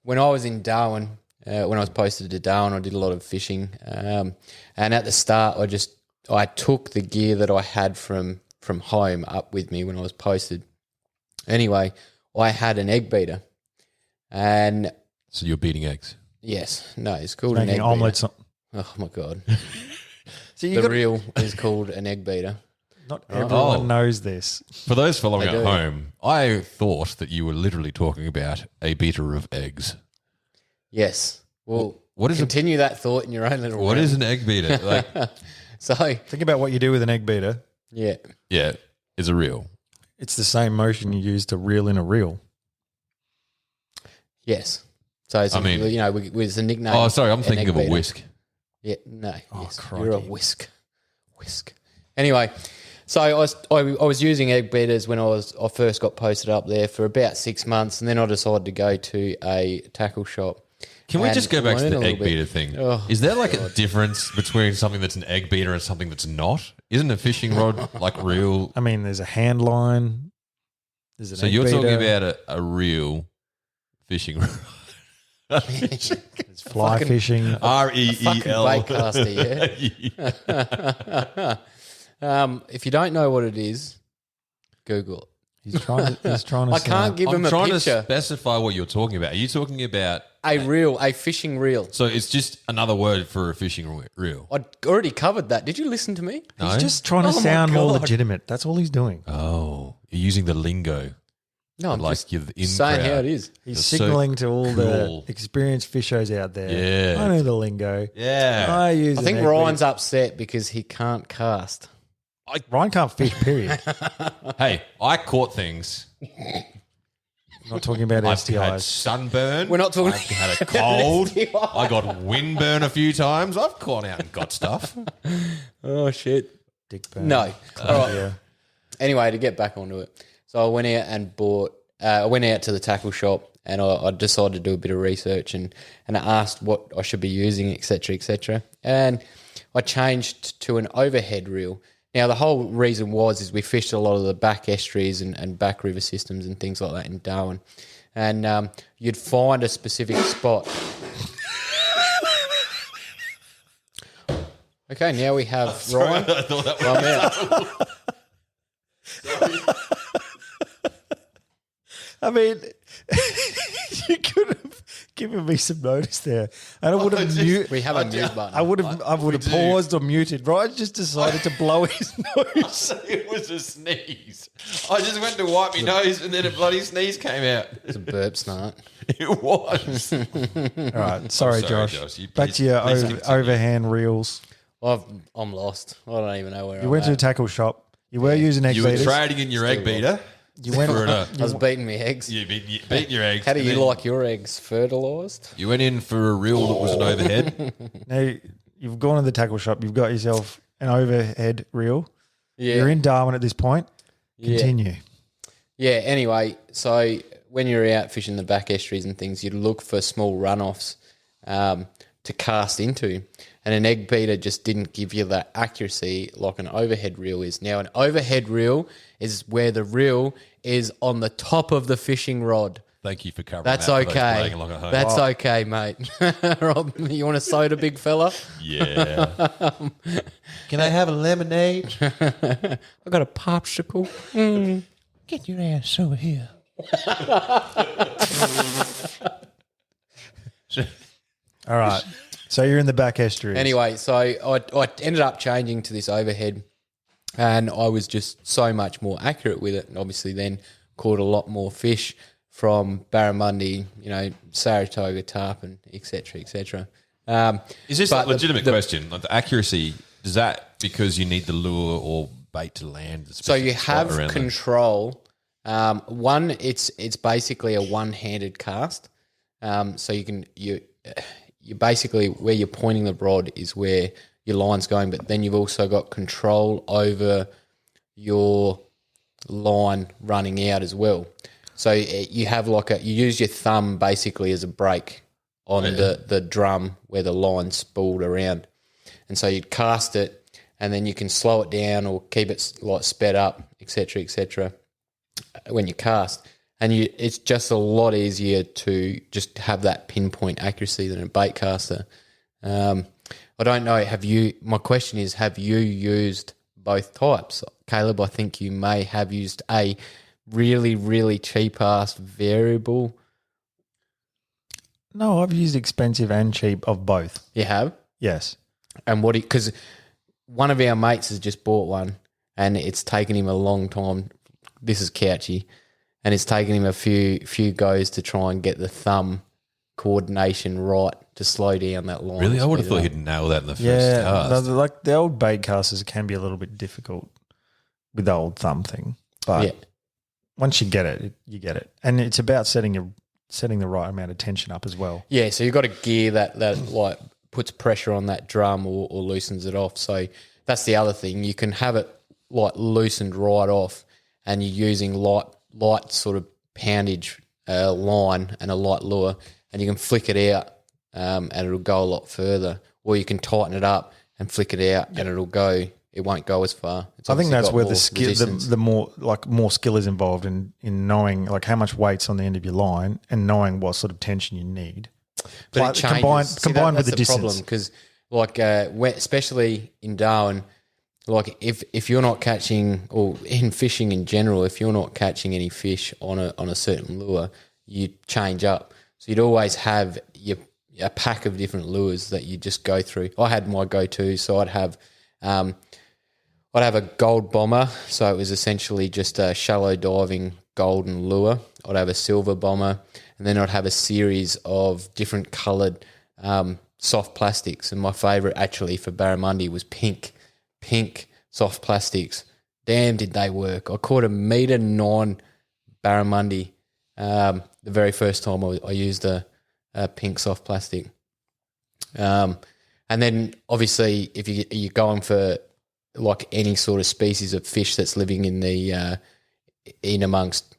Speaker 1: when I was in Darwin, when I was posted to Darwin, I did a lot of fishing. And at the start, I took the gear that I had from home up with me when I was posted. Anyway, I had an egg beater. And
Speaker 4: So you're beating eggs.
Speaker 1: yes, no, it's called an egg
Speaker 2: Making
Speaker 1: beater.
Speaker 2: omelets.
Speaker 1: Oh my god,
Speaker 2: So you
Speaker 1: the
Speaker 2: got
Speaker 1: real is called an egg beater.
Speaker 2: not everyone
Speaker 4: Oh.
Speaker 2: knows this.
Speaker 4: For those following
Speaker 1: I
Speaker 4: at
Speaker 1: do.
Speaker 4: home, I thought that you were literally talking about a beater of eggs.
Speaker 1: Yes. Well,
Speaker 4: What is a-
Speaker 1: continue that thought in your own little.
Speaker 4: What
Speaker 1: rant.
Speaker 4: is an egg beater? Like,
Speaker 1: So
Speaker 2: Think about what you do with an egg beater.
Speaker 1: yeah,
Speaker 4: yeah, is a real.
Speaker 2: It's the same motion you use to reel in a reel.
Speaker 1: yes. So it's
Speaker 4: I mean-
Speaker 1: it's a nickname.
Speaker 4: Oh, sorry, I'm
Speaker 1: an
Speaker 4: thinking
Speaker 1: egg
Speaker 4: of a
Speaker 1: beater.
Speaker 4: whisk.
Speaker 1: Yeah, no.
Speaker 2: Oh,
Speaker 1: Yes,
Speaker 2: crikey.
Speaker 1: you're a whisk. Anyway, So I was using egg beaters when I first got posted up there for about 6 months, and then I decided to go to a tackle shop.
Speaker 4: Can we
Speaker 1: and
Speaker 4: just go back to
Speaker 1: learn
Speaker 4: the
Speaker 1: a little
Speaker 4: egg
Speaker 1: bit.
Speaker 4: beater thing?
Speaker 1: Oh,
Speaker 4: Is there like a difference between something that's an egg beater and something that's not? Isn't a fishing rod like real?
Speaker 2: I mean, there's a hand line. There's an
Speaker 4: So
Speaker 2: egg
Speaker 4: you're talking
Speaker 2: beater,
Speaker 4: about a real fishing rod.
Speaker 2: there's fly
Speaker 1: fucking-
Speaker 2: fishing.
Speaker 1: Fucking
Speaker 4: REEL.
Speaker 1: bait caster, yeah. If you don't know what it is, Google it.
Speaker 2: He's trying to
Speaker 1: I can't give
Speaker 4: I'm
Speaker 1: him a
Speaker 4: trying to
Speaker 1: picture.
Speaker 4: specify what you're talking about. Are you talking about?
Speaker 1: A fishing reel.
Speaker 4: So it's just another word for a fishing reel.
Speaker 1: I already covered that. Did you listen to me?
Speaker 4: No?
Speaker 2: He's just trying to
Speaker 1: Oh my
Speaker 2: sound more
Speaker 1: God.
Speaker 2: legitimate. That's all he's doing.
Speaker 4: Oh, you're using the lingo.
Speaker 1: No, I'm
Speaker 4: Like
Speaker 1: just
Speaker 4: you're in
Speaker 1: saying
Speaker 4: crowd.
Speaker 1: how it is.
Speaker 2: He's
Speaker 4: That's so
Speaker 2: signaling to all
Speaker 4: cool.
Speaker 2: the experienced fishers out there.
Speaker 4: Yeah.
Speaker 2: I know the lingo.
Speaker 4: Yeah.
Speaker 2: I use.
Speaker 1: I think Ryan's upset because he can't cast.
Speaker 2: Ryan can't fish. Period.
Speaker 4: Hey, I caught things.
Speaker 2: I'm not talking about
Speaker 4: I've had
Speaker 2: STIs.
Speaker 4: sunburn.
Speaker 1: We're not talking-
Speaker 4: I've had a cold. I got windburn a few times. I've gone out and got stuff.
Speaker 1: Oh shit!
Speaker 2: Dick burn.
Speaker 1: No. All right.
Speaker 2: Yeah.
Speaker 1: Anyway, to get back onto it, so I went out and bought. I went out to the tackle shop and I decided to do a bit of research and I asked what I should be using, etc., etc. And I changed to an overhead reel. Now, the whole reason is we fished a lot of the back estuaries and back river systems and things like that in Darwin. And you'd find a specific spot. Okay, now we have Ryan.
Speaker 4: I thought that was
Speaker 1: I'm out.
Speaker 2: I mean, you could have given me some notice there, and I would have mute.
Speaker 1: We have a mute button.
Speaker 2: I would have
Speaker 4: do.
Speaker 2: paused or muted. Ryan just decided to blow his nose.
Speaker 4: It was a sneeze. I just went to wipe my nose and then a bloody sneeze came out.
Speaker 1: It's a burp snort.
Speaker 4: It was.
Speaker 2: All right, sorry,
Speaker 4: sorry,
Speaker 2: Josh.
Speaker 4: Josh. You
Speaker 2: Back
Speaker 4: please-
Speaker 2: to your
Speaker 4: please continue.
Speaker 2: overhand reels.
Speaker 1: I'm lost. I don't even know where
Speaker 2: You went to the tackle shop. You were using egg
Speaker 4: You were
Speaker 2: beaters.
Speaker 4: trading in your egg beater.
Speaker 2: You went.
Speaker 4: For
Speaker 1: I was beating my eggs.
Speaker 4: you beat your eggs.
Speaker 1: How do
Speaker 4: and
Speaker 1: you
Speaker 4: then
Speaker 1: like your eggs fertilised?
Speaker 4: You went in for a reel that was an overhead.
Speaker 2: Now you've gone to the tackle shop. You've got yourself an overhead reel.
Speaker 1: Yeah.
Speaker 2: You're in Darwin at this point. Continue.
Speaker 1: Yeah, anyway, so when you're out fishing the back estuaries and things, you'd look for small runoffs to cast into. And an egg beater just didn't give you that accuracy like an overhead reel is. Now, an overhead reel is where the reel is on the top of the fishing rod.
Speaker 4: Thank you for covering
Speaker 1: That's
Speaker 4: that. for those
Speaker 1: okay.
Speaker 4: playing along at home.
Speaker 1: That's okay, mate. Rob, you want a soda, big fella?
Speaker 4: Yeah. Can I have a lemonade?
Speaker 1: I got a popsicle.
Speaker 5: Get your ass over here.
Speaker 2: All right. So you're in the back estuary.
Speaker 1: Anyway, so I ended up changing to this overhead and I was just so much more accurate with it, and obviously then caught a lot more fish from barramundi, Saratoga, tarpon, etc., etc.
Speaker 4: Is this
Speaker 1: But
Speaker 4: a legitimate question? Like the accuracy, is that because you need the lure or bait to land? a
Speaker 1: So you
Speaker 4: specific spot
Speaker 1: have
Speaker 4: around there?
Speaker 1: control. It's basically a one-handed cast. So you basically where you're pointing the rod is where your line's going, but then you've also got control over your line running out as well. So you have you use your thumb basically as a brake on the drum where the line's spooled around. And so you'd cast it and then you can slow it down or keep it sped up, etc., when you cast. And it's just a lot easier to just have that pinpoint accuracy than a bait caster. I don't know, my question is, have you used both types? Caleb, I think you may have used a really, really cheap-ass variable.
Speaker 2: No, I've used expensive and cheap of both.
Speaker 1: You have?
Speaker 2: Yes.
Speaker 1: And because one of our mates has just bought one and it's taken him a long time. This is couchy. And it's taken him a few goes to try and get the thumb coordination right to slow down that line.
Speaker 4: Really? I would have
Speaker 1: Speed it
Speaker 4: thought
Speaker 1: up.
Speaker 4: he'd nail that in the first
Speaker 2: Yeah.
Speaker 4: cast.
Speaker 2: Like the old bait casters can be a little bit difficult with the old thumb thing. But
Speaker 1: Yeah.
Speaker 2: once you get it, you get it. And it's about setting the right amount of tension up as well.
Speaker 1: Yeah, so you've got a gear that puts pressure on that drum or loosens it off. So that's the other thing. You can have it like loosened right off, and you're using light sort of poundage line and a light lure, and you can flick it out, and it'll go a lot further. Or you can tighten it up and flick it out, and it'll go. It won't go as far. It's
Speaker 2: I think
Speaker 1: obviously
Speaker 2: that's
Speaker 1: got
Speaker 2: where
Speaker 1: more
Speaker 2: the skill,
Speaker 1: resistance.
Speaker 2: the more skill is involved in knowing like how much weight's on the end of your line and knowing what sort of tension you need.
Speaker 1: But
Speaker 2: Like,
Speaker 1: it changes.
Speaker 2: combined with
Speaker 1: That's
Speaker 2: the distance.
Speaker 1: because like especially in Darwin, like if you're not catching, or in fishing in general, if you're not catching any fish on a certain lure, you change up. So you'd always have a pack of different lures that you just go through. I had my go-to, so I'd have a gold bomber, so it was essentially just a shallow diving golden lure. I'd have a silver bomber, and then I'd have a series of different coloured soft plastics. And my favourite actually for barramundi was pink soft plastics. Damn, did they work. I caught a 1.9 barramundi the very first time I used a pink soft plastic. And then obviously if you're going for like any sort of species of fish that's living in the in amongst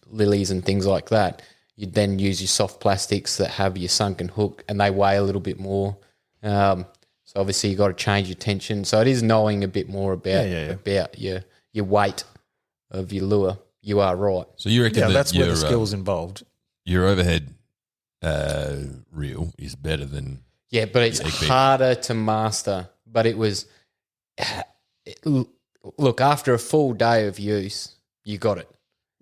Speaker 1: lilies and things like that, you'd then use your soft plastics that have your sunken hook, and they weigh a little bit more. So obviously you've got to change your tension. So it is knowing a bit more about about your weight of your lure. You are right.
Speaker 4: So you reckon
Speaker 2: That's where
Speaker 4: your,
Speaker 2: the skill's involved.
Speaker 4: your overhead reel is better than
Speaker 1: Yeah, but it's harder to master. But it was look, after a full day of use, you got it.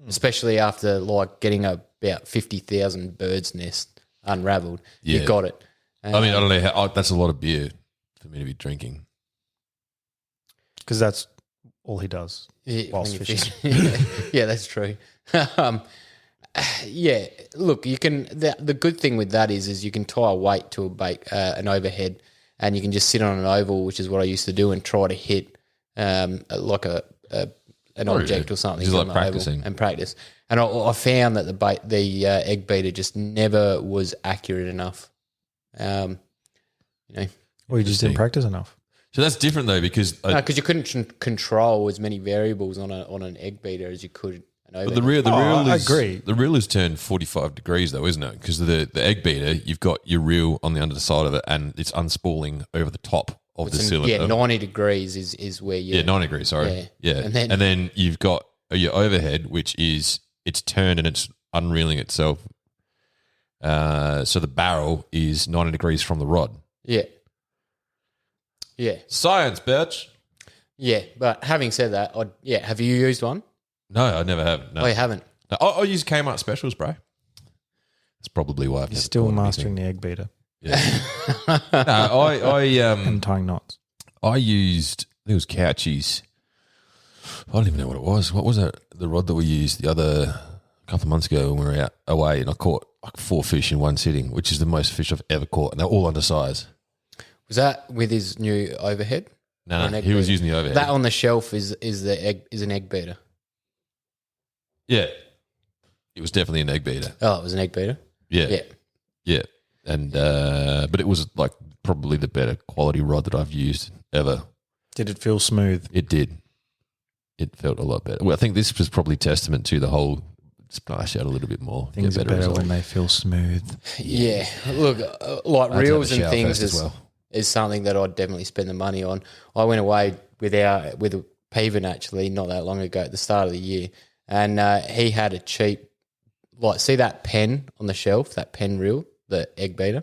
Speaker 1: Especially after like getting about 50,000 birds' nest unravelled,
Speaker 4: Yeah.
Speaker 1: you got it.
Speaker 4: I mean, I don't know how that's a lot of beer for me to be drinking.
Speaker 2: Because that's all he does whilst
Speaker 1: when you
Speaker 2: fishing.
Speaker 1: fish. Yeah, that's true. Yeah, look, you can. The good thing with that is you can tie a weight to a bait, an overhead, and you can just sit on an oval, which is what I used to do, and try to hit like an object or something.
Speaker 4: Just
Speaker 1: on
Speaker 4: like
Speaker 1: the oval
Speaker 4: practicing.
Speaker 1: and practice. And I found that the egg beater just never was accurate enough. You know,
Speaker 2: Or you just didn't practice enough.
Speaker 4: So that's different though, because
Speaker 1: because you couldn't control as many variables on an egg beater as you could an overhead.
Speaker 4: but the reel
Speaker 2: I
Speaker 4: is,
Speaker 2: agree.
Speaker 4: The reel is turned 45 degrees though, isn't it? Because the egg beater, you've got your reel on the under side of it, and it's unspooling over the top of the cylinder.
Speaker 1: Yeah, 90 degrees is where you.
Speaker 4: Yeah, 90 degrees. Sorry. Yeah,
Speaker 1: And
Speaker 4: and
Speaker 1: then-
Speaker 4: then you've got your overhead, which is it's turned and it's unreeling itself. So the barrel is 90 degrees from the rod.
Speaker 1: Yeah. Yeah.
Speaker 4: Science, bitch.
Speaker 1: Yeah. But having said that, have you used one?
Speaker 4: No, I never have. No,
Speaker 1: Oh, you haven't?
Speaker 4: No, I use Kmart specials, bro. That's probably why I've
Speaker 2: You're
Speaker 4: never
Speaker 2: still
Speaker 4: bought
Speaker 2: mastering
Speaker 4: anything.
Speaker 2: the egg beater
Speaker 4: Yeah. No,
Speaker 2: and tying knots.
Speaker 4: I used, I think it was Couchies. I don't even know what it was. What was it? The rod that we used a couple of months ago when we were out away, and I caught like 4 fish in one sitting, which is the most fish I've ever caught, and they're all undersized.
Speaker 1: Was that with his new overhead? Or
Speaker 4: No,
Speaker 1: an egg
Speaker 4: he was
Speaker 1: beater?
Speaker 4: using the overhead.
Speaker 1: That on the shelf is an egg beater.
Speaker 4: Yeah. It was definitely an egg beater.
Speaker 1: Oh, it was an egg beater?
Speaker 4: Yeah.
Speaker 1: Yeah.
Speaker 4: Yeah. And, but it was like probably the better quality rod that I've used ever.
Speaker 2: Did it feel smooth?
Speaker 4: It did. It felt a lot better. Well, I think this was probably testament to the whole splash out a little bit more.
Speaker 2: Things are
Speaker 4: get
Speaker 2: better
Speaker 4: result.
Speaker 2: when they feel smooth.
Speaker 1: Yeah. Look, like
Speaker 4: I had to have
Speaker 1: reels
Speaker 4: a
Speaker 1: and
Speaker 4: shower
Speaker 1: things
Speaker 4: first as well.
Speaker 1: is something that I'd definitely spend the money on. I went away with Peven actually not that long ago at the start of the year, and he had a cheap, like, see that pen on the shelf, that pen reel, the egg beater?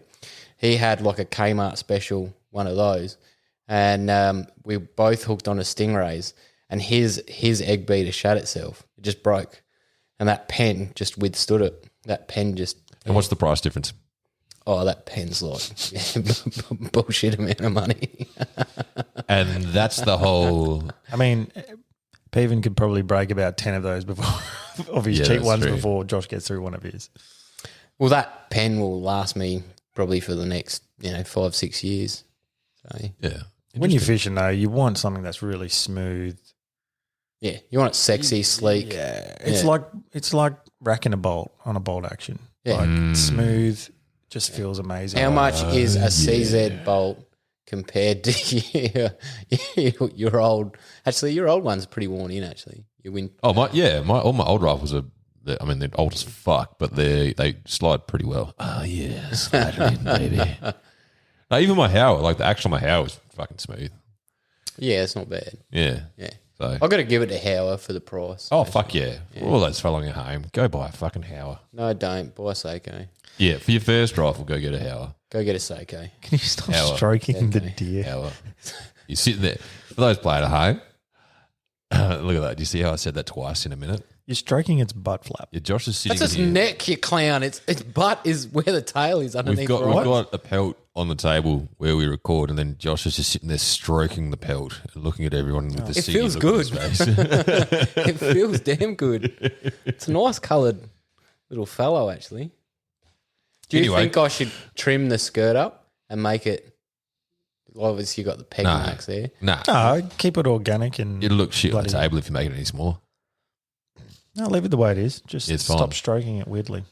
Speaker 1: He had like a Kmart special, one of those, and we both hooked on a Stingrays, and his egg beater shut itself. It just broke, and that pen just withstood it. That pen just...
Speaker 4: And what's the price difference?
Speaker 1: Oh, that pen's like bullshit amount of money.
Speaker 4: And that's the whole.
Speaker 2: I mean, Peven could probably break about 10 of those before of his
Speaker 4: Yeah,
Speaker 2: cheap
Speaker 4: that's
Speaker 2: ones
Speaker 4: true.
Speaker 2: before Josh gets through one of his.
Speaker 1: Well, that pen will last me probably for the next 5-6 years. So
Speaker 4: Yeah.
Speaker 2: When you're fishing, though, you want something that's really smooth.
Speaker 1: yeah, you want it sexy, sleek.
Speaker 2: Yeah, it's
Speaker 1: Yeah.
Speaker 2: like racking a bolt on a bolt action.
Speaker 1: Yeah.
Speaker 2: Like smooth, just feels amazing.
Speaker 1: How much is a CZ bolt compared to your old. Actually, your old one's pretty worn in. Actually, you win.
Speaker 4: Oh all my old rifles are. They're old as fuck, but they slide pretty well. Oh yeah, slide it in, baby. No, even my Hauer, like the action on my Hauer is fucking smooth.
Speaker 1: Yeah, it's not bad.
Speaker 4: Yeah. So
Speaker 1: I've got to give it to Hauer for the price.
Speaker 4: oh fuck yeah. For all those following at home, go buy a fucking Hauer.
Speaker 1: No, don't. Buy a Seiko.
Speaker 4: Yeah, for your first rifle, go get a Hauer.
Speaker 1: Go get a Seiko.
Speaker 2: Can you stop
Speaker 4: Hauer.
Speaker 2: stroking the
Speaker 1: Okay.
Speaker 2: deer?
Speaker 4: Hauer. You're sitting there. For those playing at home, look at that. Do you see how I said that twice in a minute?
Speaker 2: You're stroking its butt flap.
Speaker 4: Yeah, Josh is sitting
Speaker 1: That's its
Speaker 4: here.
Speaker 1: neck, you clown. Its butt is where the tail is underneath.
Speaker 4: We've got
Speaker 1: right?
Speaker 4: a pelt on the table where we record, and then Josh is just sitting there stroking the pelt and looking at everyone with the
Speaker 1: It
Speaker 4: seedy
Speaker 1: feels
Speaker 4: look on
Speaker 1: good.
Speaker 4: his face.
Speaker 1: It feels damn good. It's a nice coloured little fellow, actually. Do you
Speaker 4: Anyway.
Speaker 1: think I should trim the skirt up and make it? Obviously, you got the peg marks there.
Speaker 4: Nah,
Speaker 2: No, keep it organic and
Speaker 4: it'll look shit on the
Speaker 2: bloody-
Speaker 4: table if you make it any small.
Speaker 2: No, leave it the way it is. Just
Speaker 4: It's
Speaker 2: stop
Speaker 4: fine.
Speaker 2: stroking it weirdly.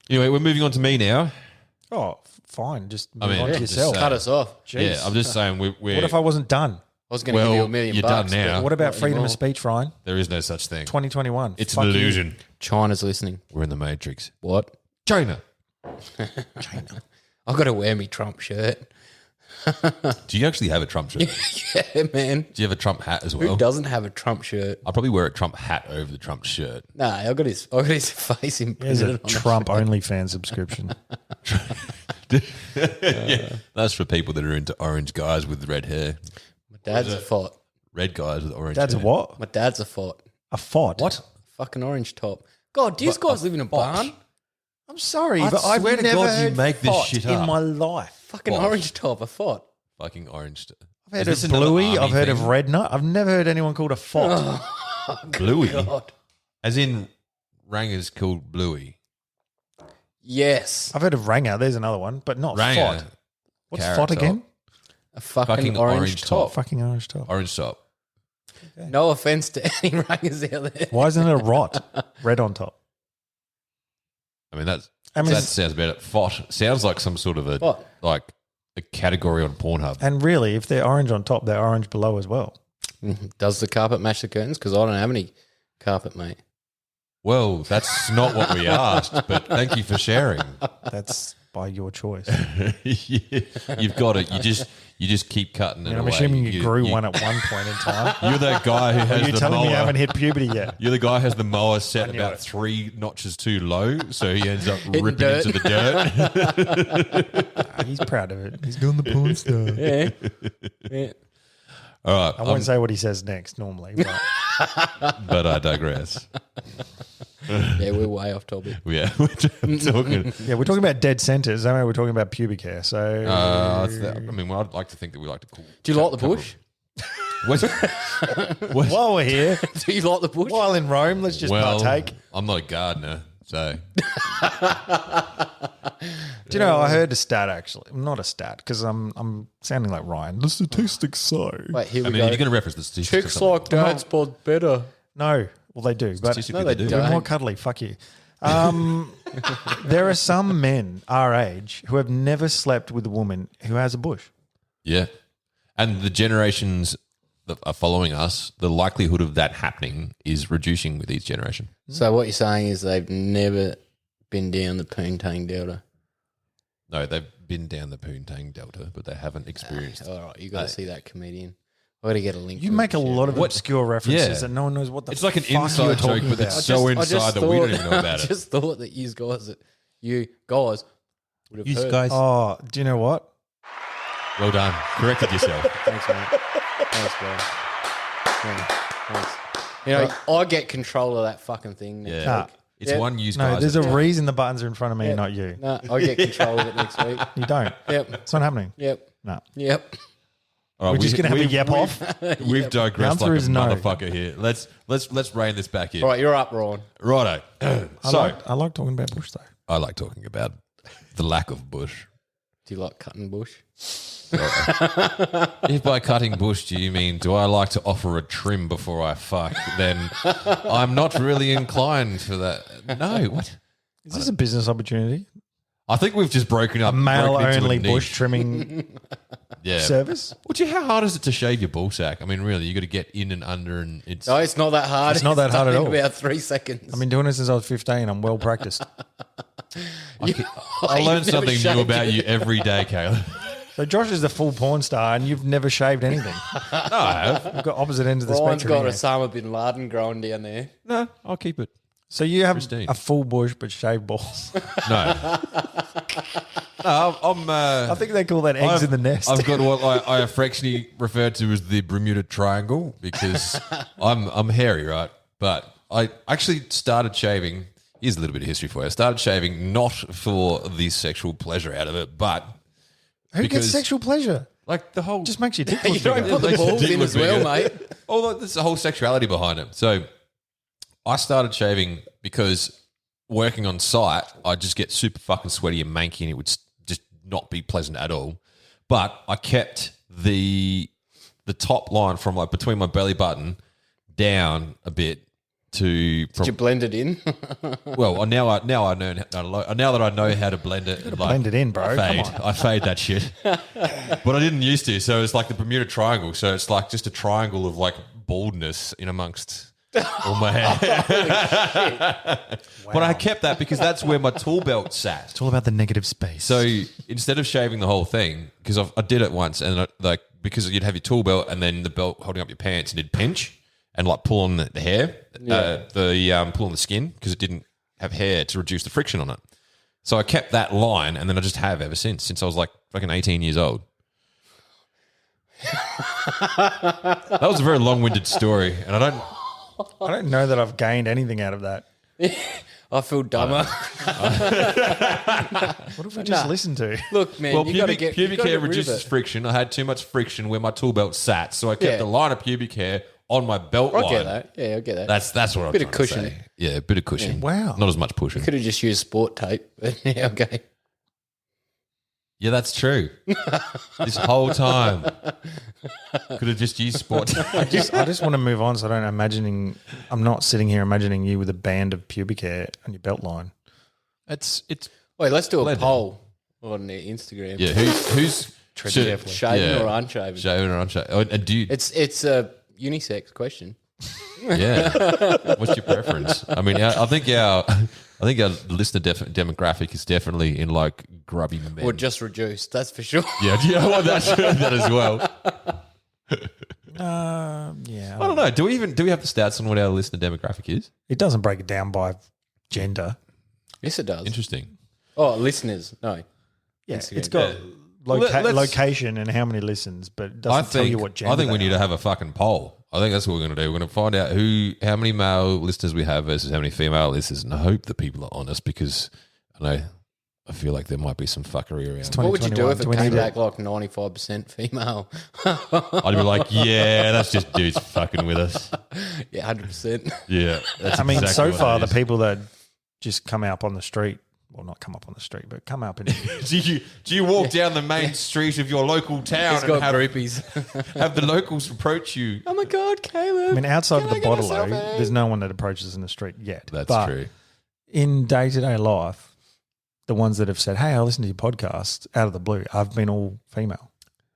Speaker 4: Anyway, we're moving on to me now.
Speaker 2: Oh, fine. Just
Speaker 4: I
Speaker 2: move
Speaker 4: mean,
Speaker 2: on to
Speaker 4: just
Speaker 2: yourself.
Speaker 4: say-
Speaker 1: Cut us off.
Speaker 2: Jeez.
Speaker 4: Yeah, I'm just saying we're
Speaker 2: What if I wasn't done?
Speaker 1: I was going to give you $1 million.
Speaker 4: you're done
Speaker 1: bucks,
Speaker 4: now.
Speaker 1: but
Speaker 2: What about
Speaker 1: not
Speaker 2: freedom
Speaker 1: anymore.
Speaker 2: of speech, Ryan?
Speaker 4: there is no such thing.
Speaker 2: 2021.
Speaker 4: It's
Speaker 2: Fuck
Speaker 4: an
Speaker 2: you.
Speaker 4: illusion.
Speaker 1: China's listening.
Speaker 4: We're in the Matrix.
Speaker 1: What?
Speaker 4: China.
Speaker 1: I've got to wear me Trump shirt.
Speaker 4: Do you actually have a Trump shirt?
Speaker 1: Yeah, man.
Speaker 4: Do you have a Trump hat as
Speaker 1: Who
Speaker 4: well?
Speaker 1: doesn't have a Trump shirt?
Speaker 4: I'll probably wear a Trump hat over the Trump shirt.
Speaker 1: Nah, I got his face
Speaker 2: There's
Speaker 1: imprinted
Speaker 2: a
Speaker 1: on it.
Speaker 2: Trump OnlyFans subscription.
Speaker 4: Yeah, that's for people that are into orange guys with red hair.
Speaker 1: My dad's a fot.
Speaker 4: Red guys with orange
Speaker 2: Dad's a
Speaker 4: hair.
Speaker 2: what?
Speaker 1: My dad's a fot.
Speaker 2: A fod.
Speaker 4: What?
Speaker 1: Fucking orange top. God, do you guys live in a barn?
Speaker 2: I'm sorry,
Speaker 4: I
Speaker 2: but I've
Speaker 4: swear to
Speaker 2: never
Speaker 4: God you
Speaker 2: heard
Speaker 4: make this
Speaker 2: fod
Speaker 4: shit
Speaker 2: in
Speaker 4: up.
Speaker 2: my life.
Speaker 1: Fucking
Speaker 4: What?
Speaker 1: orange top, a fot.
Speaker 4: Fucking orange.
Speaker 2: I've heard
Speaker 4: Is
Speaker 2: of
Speaker 4: this another
Speaker 2: bluey.
Speaker 4: army
Speaker 2: I've heard
Speaker 4: thing?
Speaker 2: of red nut. I've never heard anyone called a fod.
Speaker 4: Bluey.
Speaker 1: God.
Speaker 4: As in Ranger's called Bluey.
Speaker 1: Yes.
Speaker 2: I've heard of ranger. There's another one, but not
Speaker 4: Ranger.
Speaker 2: fod. What's
Speaker 4: Carrot
Speaker 2: fod
Speaker 4: top.
Speaker 2: again?
Speaker 1: A fucking,
Speaker 4: Fucking
Speaker 1: orange,
Speaker 4: orange
Speaker 1: top.
Speaker 4: top.
Speaker 2: Fucking orange top.
Speaker 4: Orange top.
Speaker 1: No offense to any rangers out there.
Speaker 2: Why isn't it a rot? Red on top.
Speaker 4: I mean, that
Speaker 2: mean-
Speaker 4: sounds better. Fot sounds like some sort of
Speaker 1: What?
Speaker 4: like a category on Pornhub.
Speaker 2: And really, if they're orange on top, they're orange below as well.
Speaker 1: Does the carpet match the curtains? Because I don't have any carpet, mate.
Speaker 4: Well, that's not what we asked, but thank you for sharing.
Speaker 2: That's by your choice.
Speaker 4: Yeah, you've got it. You just keep cutting it
Speaker 2: I'm
Speaker 4: away.
Speaker 2: assuming you grew one at one point in time.
Speaker 4: You're that guy who has
Speaker 2: You're
Speaker 4: the
Speaker 2: telling
Speaker 4: mower.
Speaker 2: me you haven't hit puberty yet.
Speaker 4: You're the guy who has the mower set
Speaker 2: knew
Speaker 4: about
Speaker 2: it.
Speaker 4: 3 notches too low, so he ends up
Speaker 1: Hitting
Speaker 4: ripping
Speaker 1: dirt.
Speaker 4: into the dirt.
Speaker 2: He's proud of it. He's doing the porn stuff.
Speaker 1: Yeah. Yeah.
Speaker 4: All right,
Speaker 2: I won't say what he says next normally, but
Speaker 4: but I digress.
Speaker 1: Yeah, we're way off topic.
Speaker 4: Yeah, we're talking.
Speaker 2: yeah, we're talking about dead centers. I mean, we're talking about pubic hair. So
Speaker 4: I mean, well, I'd like to think that we like to cool.
Speaker 1: Do you like the bush?
Speaker 2: while we're here,
Speaker 1: Do you like the bush?
Speaker 2: while in Rome, let's just
Speaker 4: Well,
Speaker 2: partake.
Speaker 4: I'm not a gardener, so
Speaker 2: Do you know? I heard a stat actually, not a stat, because I'm sounding like Ryan. The statistics say
Speaker 1: Wait, here we
Speaker 4: I mean,
Speaker 1: go.
Speaker 4: you're going to reference the statistics. or
Speaker 1: Chicks
Speaker 4: something.
Speaker 1: like dad's bod better.
Speaker 2: no. Well, they do, but
Speaker 4: Statistically,
Speaker 1: No, they
Speaker 4: they do.
Speaker 1: don't.
Speaker 2: they're more cuddly. Fuck you. There are some men our age who have never slept with a woman who has a bush.
Speaker 4: Yeah, and the generations that are following us, the likelihood of that happening is reducing with each generation.
Speaker 1: So what you're saying is they've never been down the Poontang Delta.
Speaker 4: No, they've been down the Poontang Delta, but they haven't experienced.
Speaker 1: All right, you got to see that comedian. I got to get a link.
Speaker 2: You
Speaker 1: to
Speaker 2: make a
Speaker 1: it.
Speaker 2: lot of obscure references
Speaker 4: Yeah.
Speaker 2: that no one knows what the.
Speaker 4: It's like an
Speaker 2: fuck you're
Speaker 4: inside joke,
Speaker 2: talking
Speaker 4: but
Speaker 2: about.
Speaker 4: it's so inside that we don't even know about
Speaker 1: I
Speaker 4: it.
Speaker 1: just thought that you guys would have heard.
Speaker 2: Oh, do you know what?
Speaker 4: Well done, corrected yourself.
Speaker 1: Thanks, mate. Thanks, bro. Yeah, thanks. You know, I get control of that fucking thing.
Speaker 4: Yeah,
Speaker 2: Nah.
Speaker 4: it's
Speaker 1: Yep.
Speaker 4: one use.
Speaker 2: No,
Speaker 4: guys.
Speaker 2: there's a reason the buttons are in front of me and not you.
Speaker 1: No, I get control of it next week.
Speaker 2: You don't.
Speaker 1: Yep.
Speaker 2: It's not happening.
Speaker 1: Yep.
Speaker 2: No.
Speaker 1: Yep.
Speaker 4: All
Speaker 2: We're just going to have a
Speaker 4: we've-
Speaker 2: yep
Speaker 4: we've-
Speaker 2: off.
Speaker 4: We've digressed
Speaker 2: The
Speaker 4: like
Speaker 2: answer
Speaker 4: a
Speaker 2: is no.
Speaker 4: motherfucker here. Let's rein this back in.
Speaker 1: All right, you're up, Ron.
Speaker 4: Righto.
Speaker 2: I like talking about bush though.
Speaker 4: I like talking about the lack of bush.
Speaker 1: Do you like cutting bush?
Speaker 4: If by cutting bush do you mean do I like to offer a trim before I fuck, then I'm not really inclined for that. No, what?
Speaker 2: Is this a business opportunity?
Speaker 4: I think we've just broken up.
Speaker 2: Male
Speaker 4: broken into a
Speaker 2: only
Speaker 4: niche.
Speaker 2: bush trimming
Speaker 4: Yeah.
Speaker 2: service.
Speaker 4: Well, how hard is it to shave your ball sack? I mean, really, you got to get in and under, and it's.
Speaker 1: No, it's not that hard.
Speaker 2: It's not that hard at
Speaker 1: done
Speaker 2: all.
Speaker 1: in about 3 seconds.
Speaker 2: I've been doing it since I was 15. I'm well practiced.
Speaker 4: I learn
Speaker 1: You've never
Speaker 4: something new
Speaker 1: shaved
Speaker 4: about you every day, Caleb.
Speaker 2: So Josh is the full porn star, and you've never shaved anything.
Speaker 4: No, I have.
Speaker 2: We've got opposite ends of the
Speaker 1: Brian's
Speaker 2: spectrum.
Speaker 1: got
Speaker 2: here.
Speaker 1: Osama bin Laden growing down there.
Speaker 4: No, I'll keep it.
Speaker 2: So you have
Speaker 4: Pristine.
Speaker 2: a full bush but shaved balls.
Speaker 4: No. No, I'm.
Speaker 2: I think they call that eggs in the nest.
Speaker 4: I've got what I affectionately refer to as the Bermuda Triangle because I'm hairy, right? But I actually started shaving. Here's a little bit of history for you. I started shaving not for the sexual pleasure out of it, but
Speaker 2: Who
Speaker 4: because-
Speaker 2: gets sexual pleasure?
Speaker 4: like the whole
Speaker 2: Just makes your dick
Speaker 1: You
Speaker 2: look
Speaker 1: don't
Speaker 2: bigger.
Speaker 1: put the
Speaker 4: Makes your
Speaker 1: balls
Speaker 4: dick
Speaker 1: in
Speaker 4: look
Speaker 1: as well,
Speaker 4: bigger.
Speaker 1: mate.
Speaker 4: Oh, there's a whole sexuality behind it. So I started shaving because working on site, I just get super fucking sweaty and manky, and it would just not be pleasant at all. But I kept the top line from like between my belly button down a bit to from.
Speaker 1: Did you blend it in?
Speaker 4: Well, now that I know how to blend it, and
Speaker 2: blend it in, bro. Come on.
Speaker 4: I fade that shit, but I didn't used to. So it's like the Bermuda Triangle. So it's like just a triangle of like baldness in amongst all my hair. But I kept that because that's where my tool belt sat.
Speaker 2: It's all about the negative space.
Speaker 4: So instead of shaving the whole thing, because I did it once, and because you'd have your tool belt and then the belt holding up your pants, and it'd pinch and like pull on the hair, pull on the skin because it didn't have hair to reduce the friction on it. So I kept that line, and then I just have ever since I was like fucking 18 years old. That was a very long-winded story, and I don't
Speaker 2: know that I've gained anything out of that.
Speaker 1: I feel dumber.
Speaker 2: What if we just listen to?
Speaker 1: Look, man,
Speaker 4: Well,
Speaker 1: you got to get
Speaker 4: pubic
Speaker 1: you gotta
Speaker 4: hair
Speaker 1: get rid of
Speaker 4: reduces
Speaker 1: it.
Speaker 4: friction. I had too much friction where my tool belt sat, so I kept
Speaker 1: Yeah.
Speaker 4: the line of pubic hair on my belt
Speaker 1: I
Speaker 4: line.
Speaker 1: get that. Yeah, I get that.
Speaker 4: That's what I'm
Speaker 1: Bit of
Speaker 4: trying to
Speaker 1: cushion.
Speaker 4: say. Yeah, a bit of cushion.
Speaker 2: Wow.
Speaker 4: Not as much pushing.
Speaker 1: Could have just used sport tape. But yeah, okay.
Speaker 4: Yeah, that's true. This whole time. Could have just used sport.
Speaker 2: I just want to move on, so I'm not sitting here imagining you with a band of pubic hair on your belt line.
Speaker 4: it's
Speaker 1: Wait, let's do a
Speaker 4: Blended.
Speaker 1: poll on their Instagram.
Speaker 4: yeah, who's
Speaker 2: carefully.
Speaker 1: Shaven or unshaven?
Speaker 4: Shaven or unshaven? Oh, and do you,
Speaker 1: It's a unisex question.
Speaker 4: yeah. What's your preference? I mean, I think our listener demographic is definitely in like grubby men.
Speaker 1: Or just reduced, that's for sure.
Speaker 4: Yeah, do you know what that as well?
Speaker 2: Yeah.
Speaker 4: I don't know. Do we have the stats on what our listener demographic is?
Speaker 2: It doesn't break it down by gender.
Speaker 1: Yes, it does.
Speaker 4: Interesting.
Speaker 1: Oh, listeners, no.
Speaker 2: Yeah,
Speaker 1: Instagram.
Speaker 2: it's got
Speaker 4: Well, let's-
Speaker 2: location and how many listens, but it doesn't tell you what gender.
Speaker 4: I think we
Speaker 2: they
Speaker 4: need
Speaker 2: are.
Speaker 4: to have a fucking poll. I think that's what we're going to do. We're going to find out how many male listeners we have versus how many female listeners, and I hope that people are honest because I feel like there might be some fuckery around.
Speaker 1: What would you do if it
Speaker 2: 2021?
Speaker 1: came
Speaker 2: Do we need
Speaker 1: back like 95% female?
Speaker 4: I'd be like, yeah, that's just dudes fucking with us.
Speaker 1: Yeah, 100%.
Speaker 4: Yeah, that's
Speaker 2: I mean,
Speaker 4: exactly
Speaker 2: so
Speaker 4: what
Speaker 2: far
Speaker 4: it
Speaker 2: the
Speaker 4: is.
Speaker 2: people that just come up on the street, well, not come up on the street, but come up and
Speaker 4: Do you walk down the main street of your local town
Speaker 1: He's
Speaker 4: and
Speaker 1: got
Speaker 4: have,
Speaker 1: groupies.
Speaker 4: have the locals approach you?
Speaker 1: Oh my God, Caleb.
Speaker 2: I mean, outside of
Speaker 1: Can
Speaker 2: the
Speaker 1: I get a
Speaker 2: bottle,
Speaker 1: selfie?
Speaker 2: there's no one that approaches us in the street yet.
Speaker 4: That's
Speaker 2: But
Speaker 4: true.
Speaker 2: in day-to-day life, the ones that have said, "Hey, I listen to your podcast," out of the blue, I've been all female.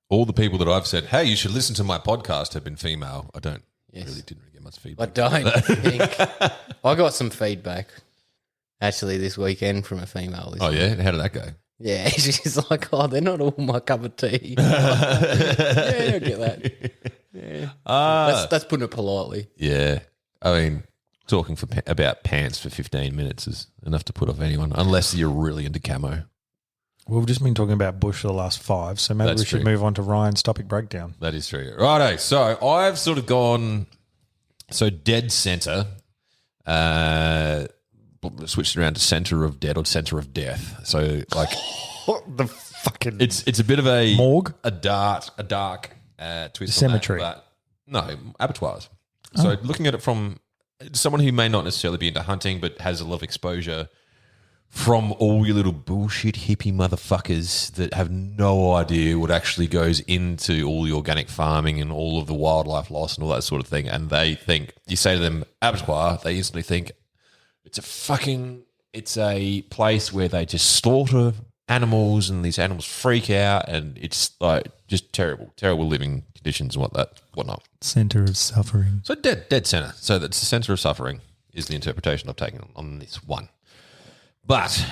Speaker 4: All the people that I've said, hey, you should listen to my podcast have been female. I didn't
Speaker 1: Yes.
Speaker 4: really get much
Speaker 1: I
Speaker 4: feedback.
Speaker 1: don't think. I got some feedback actually this weekend from a female listener.
Speaker 4: Oh, yeah? How did that go?
Speaker 1: Yeah, she's like, oh, they're not all my cup of tea. Yeah, I get that. Yeah. That's putting it politely.
Speaker 4: Yeah. I mean, talking about pants for 15 minutes is enough to put off anyone, unless you're really into camo.
Speaker 2: We've just been talking about Bush for the last 5, so maybe
Speaker 4: That's
Speaker 2: we should
Speaker 4: true.
Speaker 2: move on to Ryan's topic breakdown.
Speaker 4: That is true. Righto. So I've sort of gone dead center, switched around to center of dead or center of death. So like
Speaker 2: The fucking
Speaker 4: it's a bit of a
Speaker 2: morgue?
Speaker 4: a dark twist.
Speaker 2: Cemetery.
Speaker 4: On that, but no, abattoirs. So looking at it from someone who may not necessarily be into hunting, but has a lot of exposure from all your little bullshit hippie motherfuckers that have no idea what actually goes into all the organic farming and all of the wildlife loss and all that sort of thing. And they think, you say to them, abattoir, they instantly think it's a fucking it's a place where they just slaughter animals, and these animals freak out, and it's like just terrible living conditions and whatnot.
Speaker 2: Center of suffering.
Speaker 4: So dead center. So that's the center of suffering is the interpretation I've taken on this one. But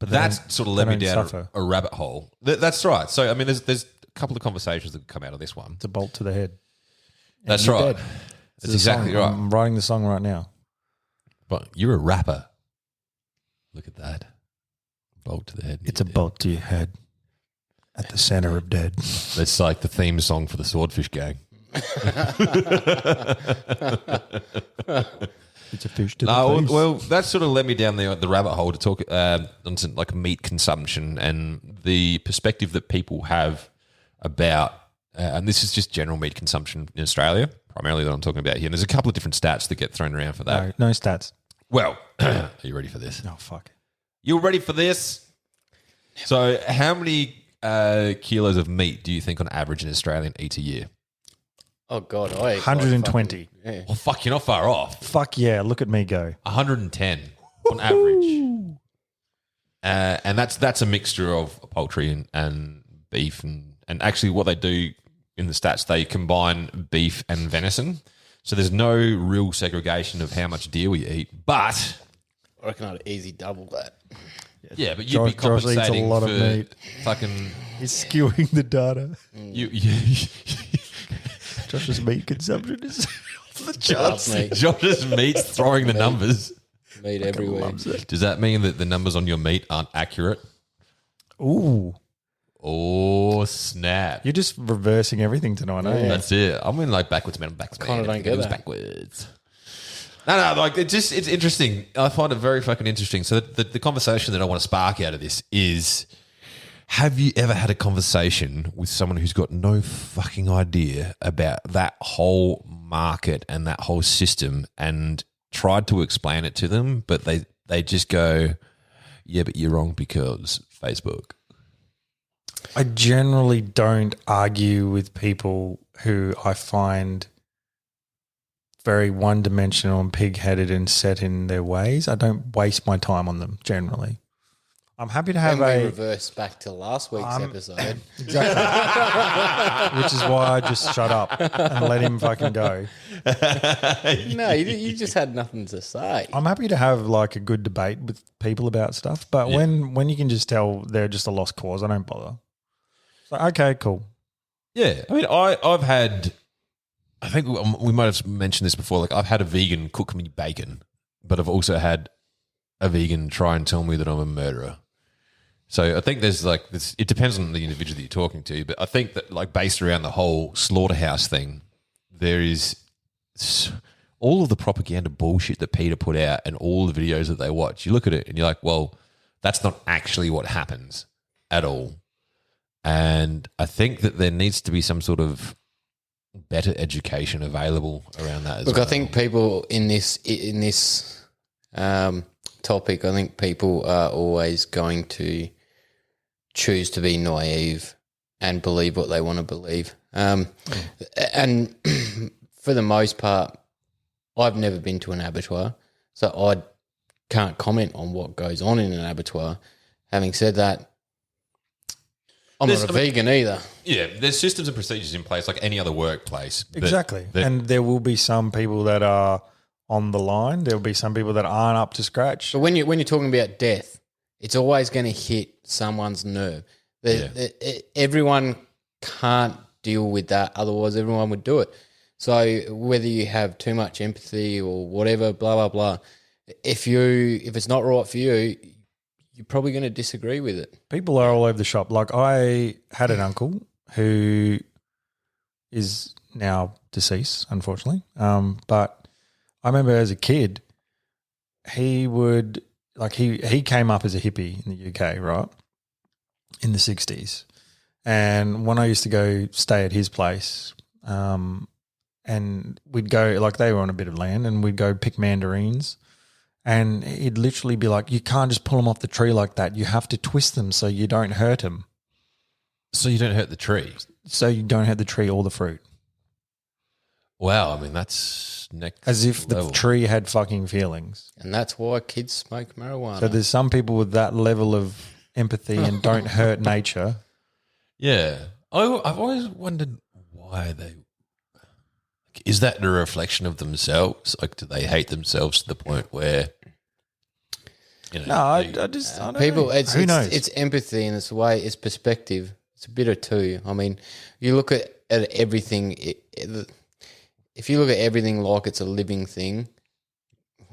Speaker 4: that's sort of led me down a rabbit hole. That's right. So I mean, there's a couple of conversations that come out of this one.
Speaker 2: It's a bolt to the head.
Speaker 4: That's right.
Speaker 2: Dead.
Speaker 4: That's exactly right.
Speaker 2: I'm writing the song right now.
Speaker 4: But you're a rapper. Look at that. Bolt to the head.
Speaker 2: It's a bolt to your head at the center of dead.
Speaker 4: That's like the theme song for the Swordfish Gang.
Speaker 2: It's a fish to the face.
Speaker 4: Well, that sort of led me down the rabbit hole to talk on some, like meat consumption and the perspective that people have about, and this is just general meat consumption in Australia, primarily that I'm talking about here. And there's a couple of different stats that get thrown around for that.
Speaker 2: No stats.
Speaker 4: Well, are you ready for this?
Speaker 2: Oh, fuck.
Speaker 4: You ready for this? So how many kilos of meat do you think on average an Australian eats a year?
Speaker 1: Oh, God. I
Speaker 2: 120.
Speaker 4: Well, fuck, you're not far off.
Speaker 2: Fuck yeah. Look at me go.
Speaker 4: 110 on average. And that's a mixture of poultry and beef. And actually what they do in the stats, they combine beef and venison. So there's no real segregation of how much deer we eat. But
Speaker 1: I reckon I'd easy double that.
Speaker 4: yeah, but you'd be compensating
Speaker 2: Josh eats a lot
Speaker 4: for
Speaker 2: of meat.
Speaker 4: fucking...
Speaker 2: He's skewing the data.
Speaker 4: You
Speaker 2: Josh's meat consumption is off the
Speaker 1: Charts.
Speaker 2: charts.
Speaker 4: Josh's meat's throwing the numbers.
Speaker 1: Meat everywhere.
Speaker 4: Does that mean that the numbers on your meat aren't accurate?
Speaker 2: Ooh.
Speaker 4: Oh, snap.
Speaker 2: You're just reversing everything tonight, aren't you?
Speaker 4: That's it. I'm in like backwards, man.
Speaker 1: Kinda don't get that.
Speaker 4: Backwards. No, like it's interesting. I find it very fucking interesting. So the conversation that I want to spark out of this is, have you ever had a conversation with someone who's got no fucking idea about that whole market and that whole system and tried to explain it to them, but they just go, yeah, but you're wrong because Facebook.
Speaker 2: I generally don't argue with people who I find very one-dimensional and pig-headed and set in their ways. I don't waste my time on them generally. I'm happy to have
Speaker 1: Then we reverse back to last week's episode.
Speaker 2: Exactly. Which is why I just shut up and let him fucking go.
Speaker 1: No, you just had nothing to say.
Speaker 2: I'm happy to have like a good debate with people about stuff, but when you can just tell they're just a lost cause, I don't bother. So, okay, cool.
Speaker 4: Yeah, I mean, I've had, I think we might have mentioned this before, like I've had a vegan cook me bacon, but I've also had a vegan try and tell me that I'm a murderer. So I think there's like this, it depends on the individual that you're talking to, but I think that like based around the whole slaughterhouse thing, there is all of the propaganda bullshit that Peter put out and all the videos that they watch. You look at it and you're like, well, that's not actually what happens at all. And I think that there needs to be some sort of better education available around that as well.
Speaker 1: Look, I think people in this topic, I think people are always going to choose to be naive and believe what they want to believe. And for the most part, I've never been to an abattoir, so I can't comment on what goes on in an abattoir. Having said that, I'm not a vegan either.
Speaker 4: Yeah, there's systems and procedures in place like any other workplace.
Speaker 2: Exactly. And there will be some people that are on the line. There will be some people that aren't up to scratch.
Speaker 1: But when you're talking about death, it's always going to hit someone's nerve. Everyone can't deal with that, otherwise everyone would do it. So whether you have too much empathy or whatever, blah, blah, blah, if it's not right for you, you're probably going to disagree with it.
Speaker 2: People are all over the shop. Like I had an uncle who is now deceased, unfortunately. But I remember as a kid, he would like he came up as a hippie in the UK, right, in the 60s. And when I used to go stay at his place, and we'd go, like they were on a bit of land, and we'd go pick mandarins. And he'd literally be like, you can't just pull them off the tree like that. You have to twist them so you don't hurt them.
Speaker 4: So you don't hurt the tree?
Speaker 2: So you don't hurt the tree or the fruit.
Speaker 4: Wow, I mean, that's next
Speaker 2: as if the
Speaker 4: level.
Speaker 2: tree had fucking feelings.
Speaker 1: And that's why kids smoke marijuana.
Speaker 2: So there's some people with that level of empathy and don't hurt nature.
Speaker 4: Yeah. I've always wondered why they. Is that a reflection of themselves? Like, do they hate themselves to the point where.
Speaker 2: No, I don't
Speaker 1: People,
Speaker 2: know.
Speaker 1: it's
Speaker 2: Who knows?
Speaker 1: It's empathy, and it's the way it's perspective. It's a bit of two. I mean, you look at everything. If you look at everything like it's a living thing,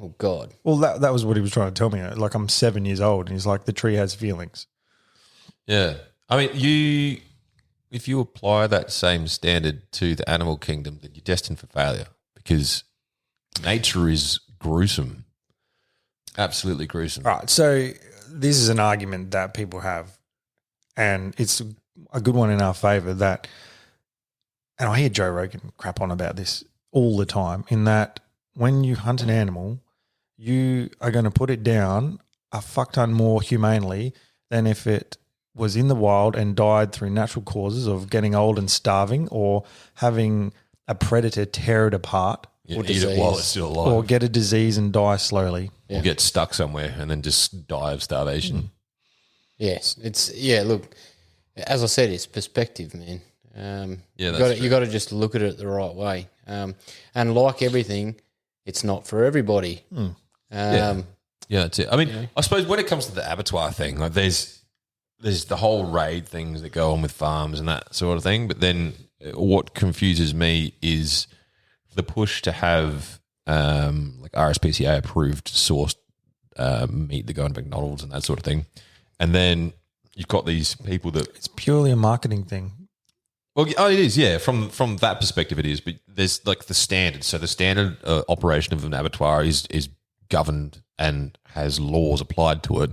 Speaker 1: oh God.
Speaker 2: Well, that was what he was trying to tell me. Like, I'm 7 years old, and he's like, the tree has feelings.
Speaker 4: Yeah. I mean, if you apply that same standard to the animal kingdom, then you're destined for failure because nature is gruesome. Absolutely gruesome.
Speaker 2: Right. So this is an argument that people have, and it's a good one in our favor that, and I hear Joe Rogan crap on about this all the time, in that when you hunt an animal, you are going to put it down a fuck ton more humanely than if it was in the wild and died through natural causes of getting old and starving, or having a predator tear it apart,
Speaker 4: Yeah,
Speaker 1: Or
Speaker 4: eat it while
Speaker 1: disease.
Speaker 4: it's still alive.
Speaker 2: or get a disease and die slowly.
Speaker 4: Or get stuck somewhere and then just die of starvation.
Speaker 1: Yes, Look, as I said, it's perspective, man.
Speaker 4: Yeah, that's
Speaker 1: you got to just look at it the right way. And like everything, it's not for everybody.
Speaker 4: Yeah, that's it. I mean, I suppose when it comes to the abattoir thing, like there's the whole raid things that go on with farms and that sort of thing. But then what confuses me is the push to have like RSPCA approved sourced meat that go into McDonald's and that sort of thing. And then you've got these people that
Speaker 2: It's purely a marketing thing.
Speaker 4: well, it is, yeah. From that perspective, it is. But there's like the standard. So the standard operation of an abattoir is governed and has laws applied to it.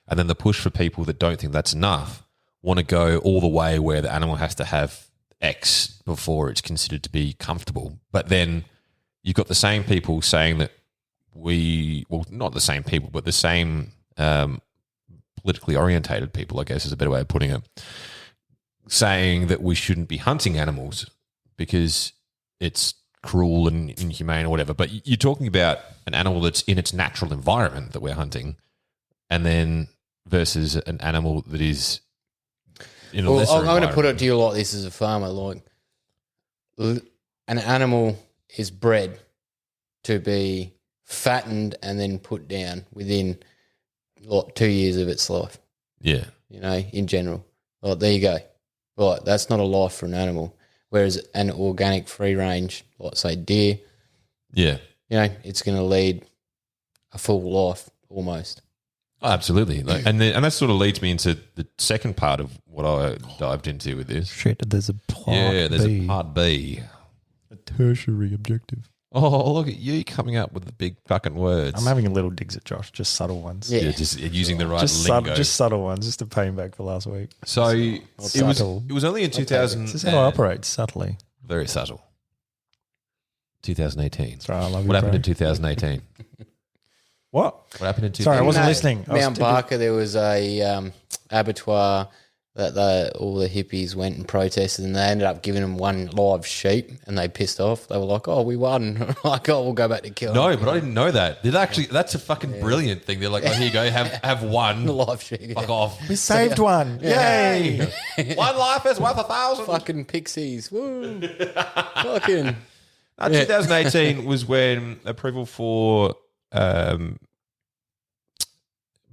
Speaker 4: And then the push for people that don't think that's enough want to go all the way where the animal has to have X before it's considered to be comfortable. But then you've got the same people saying that not the same people, but the same politically orientated people, I guess is a better way of putting it, saying that we shouldn't be hunting animals because it's cruel and inhumane or whatever. But you're talking about an animal that's in its natural environment that we're hunting, and then versus an animal that is in a lesser
Speaker 1: I'm going to put it
Speaker 4: environment.
Speaker 1: to you like this as a farmer. Like, an animal is bred to be fattened and then put down within like 2 years of its life.
Speaker 4: Yeah.
Speaker 1: In general. Like, there you go. Right, that's not a life for an animal. Whereas an organic free range, like say deer,
Speaker 4: Yeah.
Speaker 1: it's going to lead a full life almost.
Speaker 4: Oh, absolutely. And that sort of leads me into the second part of what I dived into with this.
Speaker 2: Shit, there's a part
Speaker 4: Yeah, there's
Speaker 2: B,
Speaker 4: a part B.
Speaker 2: a tertiary objective.
Speaker 4: Oh, look at you coming up with the big fucking words.
Speaker 2: I'm having a little digs at Josh, just subtle ones.
Speaker 1: Yeah.
Speaker 4: Yeah, just using the right
Speaker 2: Just,
Speaker 4: lingo.
Speaker 2: just subtle ones, just to pay him back for last week.
Speaker 4: So it
Speaker 2: subtle.
Speaker 4: was only in 2000.
Speaker 2: This is how I operate, subtly.
Speaker 4: Very subtle. 2018.
Speaker 2: That's right, I love you,
Speaker 4: What happened
Speaker 2: bro.
Speaker 4: in 2018?
Speaker 2: What?
Speaker 4: What happened in 2018?
Speaker 2: Sorry, I wasn't
Speaker 1: No,
Speaker 2: listening. I was
Speaker 1: Mount
Speaker 2: too busy.
Speaker 1: Barker, there was a abattoir that all the hippies went and protested, and they ended up giving them one live sheep, and they pissed off. They were like, "Oh, we won!" Like, "Oh, we'll go back to kill."
Speaker 4: No, but I didn't know that. That's a fucking brilliant thing. They're like, oh, here you go, have one.
Speaker 1: the live sheep.
Speaker 4: Fuck off.
Speaker 2: We saved one. Yay.
Speaker 4: One life is worth 1,000.
Speaker 1: Fucking pixies! Woo! Fucking
Speaker 4: 2018 was when approval for I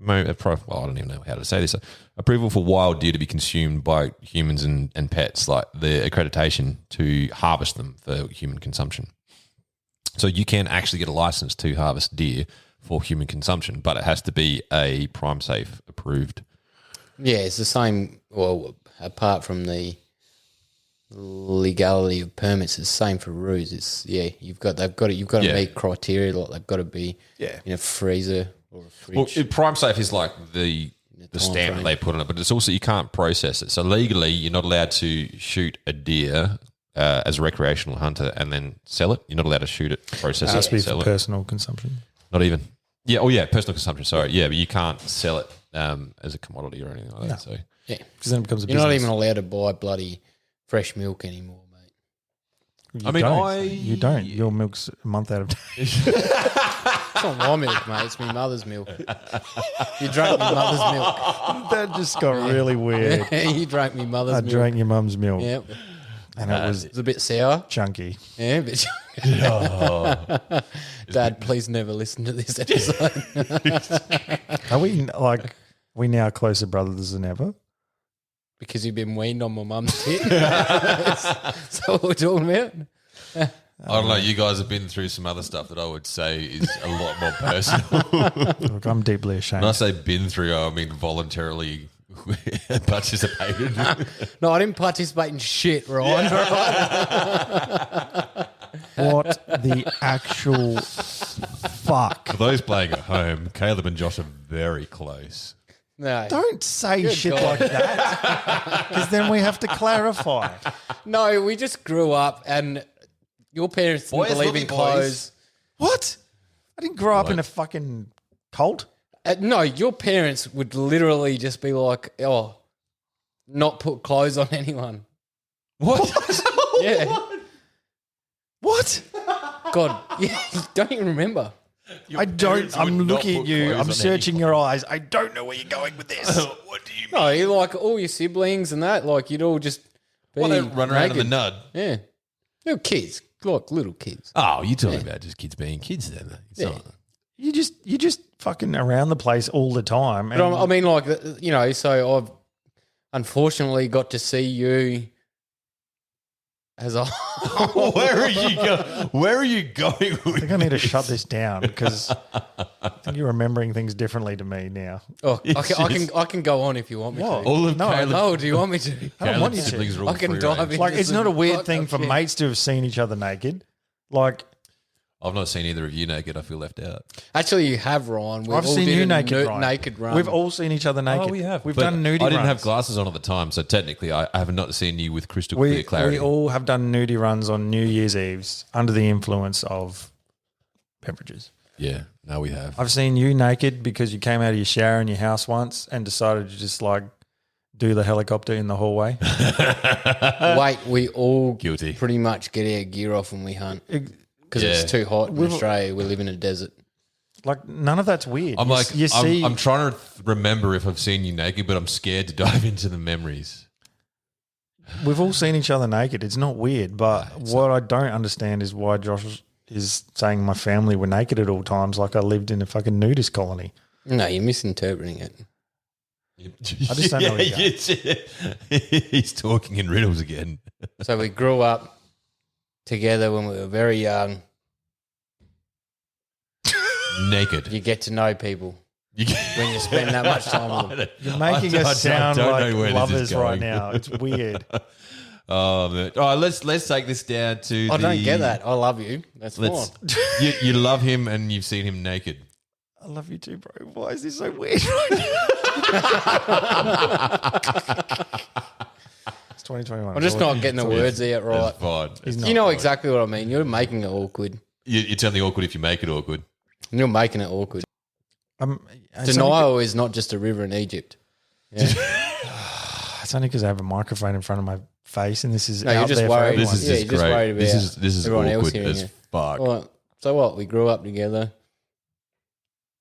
Speaker 4: don't even know how to say this. Approval for wild deer to be consumed by humans and pets, like the accreditation to harvest them for human consumption. So you can actually get a license to harvest deer for human consumption, but it has to be a Prime Safe approved.
Speaker 1: yeah, it's the same. Well, apart from the legality of permits, it's the same for roos. It's you've got to
Speaker 4: Yeah.
Speaker 1: meet criteria. Like, they've got to be
Speaker 2: Yeah.
Speaker 1: in a freezer or a
Speaker 4: Well,
Speaker 1: fridge.
Speaker 4: Prime Safe is like the
Speaker 1: time
Speaker 4: stamp
Speaker 1: frame.
Speaker 4: that they put on it, but it's also you can't process it. So legally, you're not allowed to shoot a deer as a recreational hunter and then sell it. You're not allowed to shoot it, process
Speaker 2: It has
Speaker 4: it,
Speaker 2: to be
Speaker 4: and sell
Speaker 2: for
Speaker 4: it.
Speaker 2: personal consumption.
Speaker 4: Not even. Yeah. Oh, yeah. Personal consumption. Sorry. Yeah, but you can't sell it as a commodity or anything like that. So
Speaker 1: yeah,
Speaker 2: Because then it becomes a
Speaker 1: you're not
Speaker 2: business.
Speaker 1: even allowed to buy bloody fresh milk anymore, mate.
Speaker 2: You don't. Your milk's a month out of date.
Speaker 1: It's not my milk, mate. It's my mother's milk. You drank my mother's milk.
Speaker 2: That just got really weird.
Speaker 1: You drank my mother's
Speaker 2: I
Speaker 1: milk.
Speaker 2: drank your mum's milk.
Speaker 1: Yep.
Speaker 2: And it was
Speaker 1: It's a bit sour.
Speaker 2: chunky.
Speaker 1: Yeah, but Dad, please never listen to this episode.
Speaker 2: Are we now closer brothers than ever?
Speaker 1: Because you've been weaned on my mum's tit. That's what we're talking about.
Speaker 4: I don't know. You guys have been through some other stuff that I would say is a lot more personal.
Speaker 2: Look, I'm deeply ashamed.
Speaker 4: When I say been through, I mean voluntarily participated.
Speaker 1: No, I didn't participate in shit, Ryan.
Speaker 2: What the actual fuck?
Speaker 4: For those playing at home, Caleb and Josh are very close.
Speaker 1: No.
Speaker 2: Don't say
Speaker 1: Good
Speaker 2: shit
Speaker 1: God.
Speaker 2: like that, because then we have to clarify.
Speaker 1: No, we just grew up and your parents didn't
Speaker 4: Boys
Speaker 1: believe
Speaker 4: will be
Speaker 1: in
Speaker 4: boys.
Speaker 1: clothes.
Speaker 2: What? I didn't grow up in a fucking cult.
Speaker 1: No, your parents would literally just be like, oh, not put clothes on anyone.
Speaker 2: What?
Speaker 1: Yeah.
Speaker 2: What?
Speaker 1: God, yeah, don't even remember.
Speaker 2: I don't.
Speaker 4: parents would
Speaker 2: I'm
Speaker 4: not
Speaker 2: looking at
Speaker 4: put
Speaker 2: you.
Speaker 4: clothes
Speaker 2: I'm
Speaker 4: on
Speaker 2: searching your eyes. I don't know where you're going with this.
Speaker 4: What do you mean?
Speaker 1: No, you like all your siblings and that, like you'd all just be
Speaker 4: Well, they run around in the
Speaker 1: naked.
Speaker 4: nud.
Speaker 1: Yeah. Little kids, like little kids.
Speaker 4: Oh, you're talking about just kids being kids then. It's
Speaker 1: Yeah.
Speaker 4: not.
Speaker 2: You just fucking around the place all the time.
Speaker 1: But I mean, like, you know, so I've unfortunately got to see you as a
Speaker 4: Where are you going? Where are you going
Speaker 2: I
Speaker 4: with
Speaker 2: think I need to shut this down because I think you're remembering things differently to me now.
Speaker 1: Oh, I can go on if you want me to.
Speaker 4: all of
Speaker 2: No,
Speaker 4: Caleb's,
Speaker 1: No, do you want me to?
Speaker 2: I don't want
Speaker 4: Caleb's
Speaker 2: you to.
Speaker 4: siblings are all
Speaker 1: I can
Speaker 4: free
Speaker 1: dive
Speaker 4: range.
Speaker 1: in.
Speaker 2: Like, it's not a weird
Speaker 1: Fuck
Speaker 2: thing
Speaker 1: up
Speaker 2: for
Speaker 1: shit.
Speaker 2: mates to have seen each other naked. Like,
Speaker 4: I've not seen either of you naked. I feel left out.
Speaker 1: Actually, you have, Ryan. We've
Speaker 2: I've
Speaker 1: all
Speaker 2: seen
Speaker 1: did
Speaker 2: you
Speaker 1: a
Speaker 2: naked, Ryan.
Speaker 1: naked run.
Speaker 2: We've all seen each other naked. We've
Speaker 4: But
Speaker 2: done nudie
Speaker 4: I didn't
Speaker 2: runs.
Speaker 4: have glasses on at the time, so technically I have not seen you with crystal clear clarity.
Speaker 2: We all have done nudie runs on New Year's Eves under the influence of beverages.
Speaker 4: Yeah, no, we have.
Speaker 2: I've seen you naked because you came out of your shower in your house once and decided to just like do the helicopter in the hallway.
Speaker 1: Wait, we all
Speaker 4: Guilty.
Speaker 1: pretty much get our gear off when we hunt because
Speaker 4: Yeah.
Speaker 1: it's too hot in Australia. We live in a desert.
Speaker 2: Like, none of that's weird.
Speaker 4: I'm like,
Speaker 2: you see,
Speaker 4: I'm trying to remember if I've seen you naked, but I'm scared to dive into the memories.
Speaker 2: we've all seen each other naked. It's not weird, but what I don't understand is why Josh is saying my family were naked at all times, like I lived in a fucking nudist colony.
Speaker 1: No, you're misinterpreting it.
Speaker 2: I just don't know where you're
Speaker 4: He's talking in riddles again.
Speaker 1: So we grew up together when we were very young.
Speaker 4: Naked.
Speaker 1: You get to know people
Speaker 4: You
Speaker 1: when you spend that much time with them.
Speaker 2: You're making
Speaker 4: I
Speaker 2: us sound
Speaker 4: don't
Speaker 2: like
Speaker 4: know where this is
Speaker 2: lovers right
Speaker 4: going.
Speaker 2: now. It's weird.
Speaker 4: Oh man! All right, let's take this down to.
Speaker 1: I don't get that. I love you. That's
Speaker 4: Let's.
Speaker 1: fine.
Speaker 4: You love him and you've seen him naked.
Speaker 2: I love you too, bro. Why is this so weird right now? It's 2021.
Speaker 1: I'm just not getting the words out right.
Speaker 4: That's fine.
Speaker 2: He's not
Speaker 1: You know
Speaker 2: right.
Speaker 1: exactly what I mean. You're making it awkward.
Speaker 4: It's only awkward if you make it awkward.
Speaker 1: You're making it awkward.
Speaker 2: It's
Speaker 1: Denial is not just a river in Egypt.
Speaker 2: It's only because I have a microphone in front of my face, and this is
Speaker 1: No, you're
Speaker 2: out
Speaker 1: just
Speaker 2: there
Speaker 1: worried.
Speaker 2: for
Speaker 4: This
Speaker 2: everyone.
Speaker 4: is
Speaker 1: Yeah,
Speaker 4: just
Speaker 1: you're just
Speaker 4: great.
Speaker 1: worried about
Speaker 4: This is
Speaker 1: everyone else
Speaker 4: awkward
Speaker 1: hearing
Speaker 4: as
Speaker 1: you.
Speaker 4: fuck.
Speaker 1: Well, so what? We grew up together.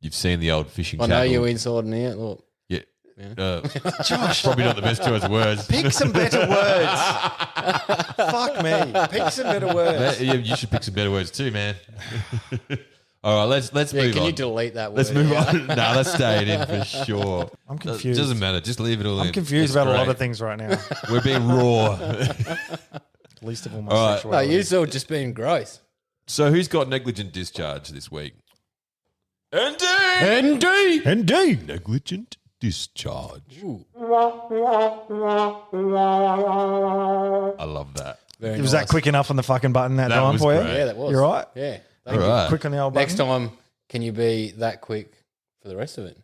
Speaker 4: You've seen the old fishing.
Speaker 1: I know
Speaker 4: tackle.
Speaker 1: you inside and out. Look,
Speaker 4: Yeah. Josh, probably not the best choice of words.
Speaker 2: Pick some better words. Fuck me. Pick some better words.
Speaker 4: Yeah, you should pick some better words too, man. All right, let's
Speaker 1: yeah,
Speaker 4: move
Speaker 1: can
Speaker 4: on.
Speaker 1: you delete that word?
Speaker 4: Let's move on. No, let's stay it in for sure.
Speaker 2: I'm confused.
Speaker 4: Doesn't matter. Just leave it all in.
Speaker 2: I'm confused
Speaker 4: It's
Speaker 2: about a lot
Speaker 4: great.
Speaker 2: of things right now.
Speaker 4: We're being raw.
Speaker 2: Least of all my
Speaker 4: All right.
Speaker 1: No,
Speaker 2: sexuality.
Speaker 1: you're still just being gross.
Speaker 4: So who's got negligent discharge this week? Andy!
Speaker 1: Andy!
Speaker 2: Indeed.
Speaker 4: Negligent discharge. I love that.
Speaker 1: Very
Speaker 2: Was
Speaker 1: nice.
Speaker 2: that quick enough on the fucking button that,
Speaker 4: That
Speaker 2: time
Speaker 4: was
Speaker 2: for you?
Speaker 4: great.
Speaker 1: Yeah, that was.
Speaker 2: You're right.
Speaker 1: Yeah.
Speaker 4: All
Speaker 1: Thank you.
Speaker 4: right.
Speaker 2: Quick on the old button.
Speaker 1: Next time, can you be that quick for the rest of it?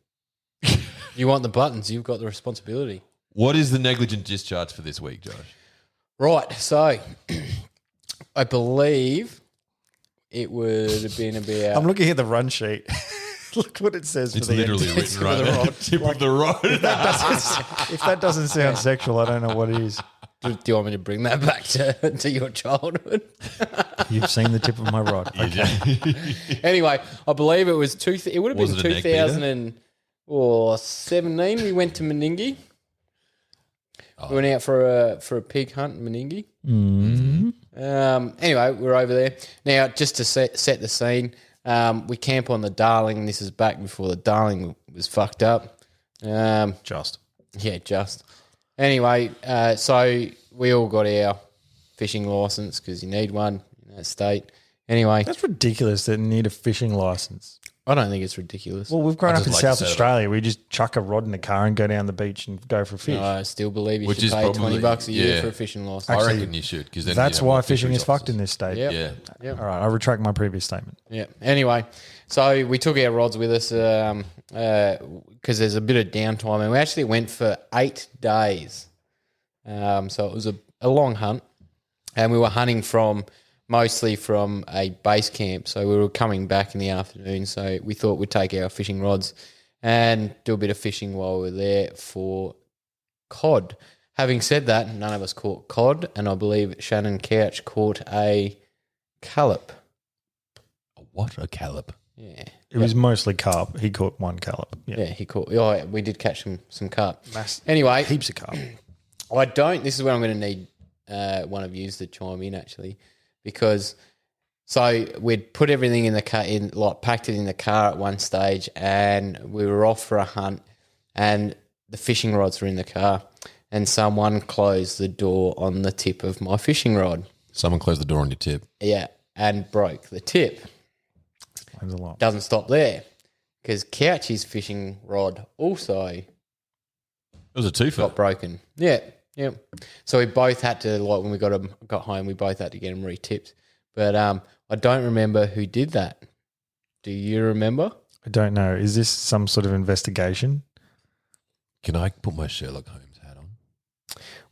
Speaker 1: You want the buttons, you've got the responsibility.
Speaker 4: What is the negligent discharge for this week, Josh?
Speaker 1: Right, so I believe it would have been about.
Speaker 2: I'm looking at the run sheet. Look what it says
Speaker 4: It's
Speaker 2: for the
Speaker 4: literally
Speaker 1: It's
Speaker 4: written right
Speaker 1: for the
Speaker 4: there.
Speaker 1: rod.
Speaker 4: Tip of the rod.
Speaker 2: If that doesn't sound sexual, I don't know what it is.
Speaker 1: Do you want me to bring that back to your childhood?
Speaker 2: You've seen the tip of my rod. Okay.
Speaker 1: Anyway, I believe it was it would have
Speaker 4: Was
Speaker 1: been
Speaker 4: it an egg beater?
Speaker 1: 2017. We went to Meningie. We went out for a pig hunt in Meningie. Anyway, we're over there now. Just to set the scene, we camp on the Darling. This is back before the Darling was fucked up.
Speaker 2: Just.
Speaker 1: Yeah, just. Anyway, so we all got our fishing license because you need one in that state. Anyway,
Speaker 2: That's ridiculous that you need a fishing license.
Speaker 1: I don't think it's ridiculous.
Speaker 2: Well, we've grown
Speaker 4: I
Speaker 2: up in
Speaker 4: just like
Speaker 2: South
Speaker 4: to set it
Speaker 2: Australia. We just chuck a rod in the car and go down the beach and go for a fish.
Speaker 1: I still believe you
Speaker 4: Which
Speaker 1: should
Speaker 4: is
Speaker 1: pay
Speaker 4: probably-
Speaker 1: $20 a year
Speaker 4: yeah.
Speaker 1: for a fishing license.
Speaker 4: I
Speaker 2: Actually,
Speaker 4: reckon you should because then
Speaker 2: That's
Speaker 4: you have
Speaker 2: why
Speaker 4: more
Speaker 2: fishing is
Speaker 4: fisheries
Speaker 2: fucked in
Speaker 4: officers.
Speaker 2: this state.
Speaker 1: Yep.
Speaker 4: Yeah.
Speaker 1: Yep.
Speaker 2: All right, I retract my previous statement.
Speaker 1: Yeah. Anyway, so we took our rods with us because there's a bit of downtime, and we actually went for 8 days. So it was a long hunt, and we were hunting mostly from a base camp. So we were coming back in the afternoon. So we thought we'd take our fishing rods and do a bit of fishing while we were there for cod. Having said that, none of us caught cod, and I believe Shannon Couch caught a callop.
Speaker 4: What a callop.
Speaker 1: Yeah.
Speaker 2: It was mostly carp. He caught one callop.
Speaker 1: Yeah, he caught. Oh, we did catch some carp. Anyway,
Speaker 2: Heaps of carp.
Speaker 1: I don't. This is where I'm going to need one of you to chime in actually, because so we'd put everything in the car, packed it in the car at one stage, and we were off for a hunt, and the fishing rods were in the car, and someone closed the door on the tip of my fishing rod.
Speaker 4: Someone closed the door on your tip.
Speaker 1: Yeah, and broke the tip.
Speaker 2: Explains a lot.
Speaker 1: Doesn't stop there, because Couchy's fishing rod also
Speaker 4: It was a twofer.
Speaker 1: got broken. Yeah. So we both had to, like, when we got home, we both had to get them re-tipped. But I don't remember who did that. Do you remember?
Speaker 2: I don't know. Is this some sort of investigation?
Speaker 4: Can I put my Sherlock Holmes hat on?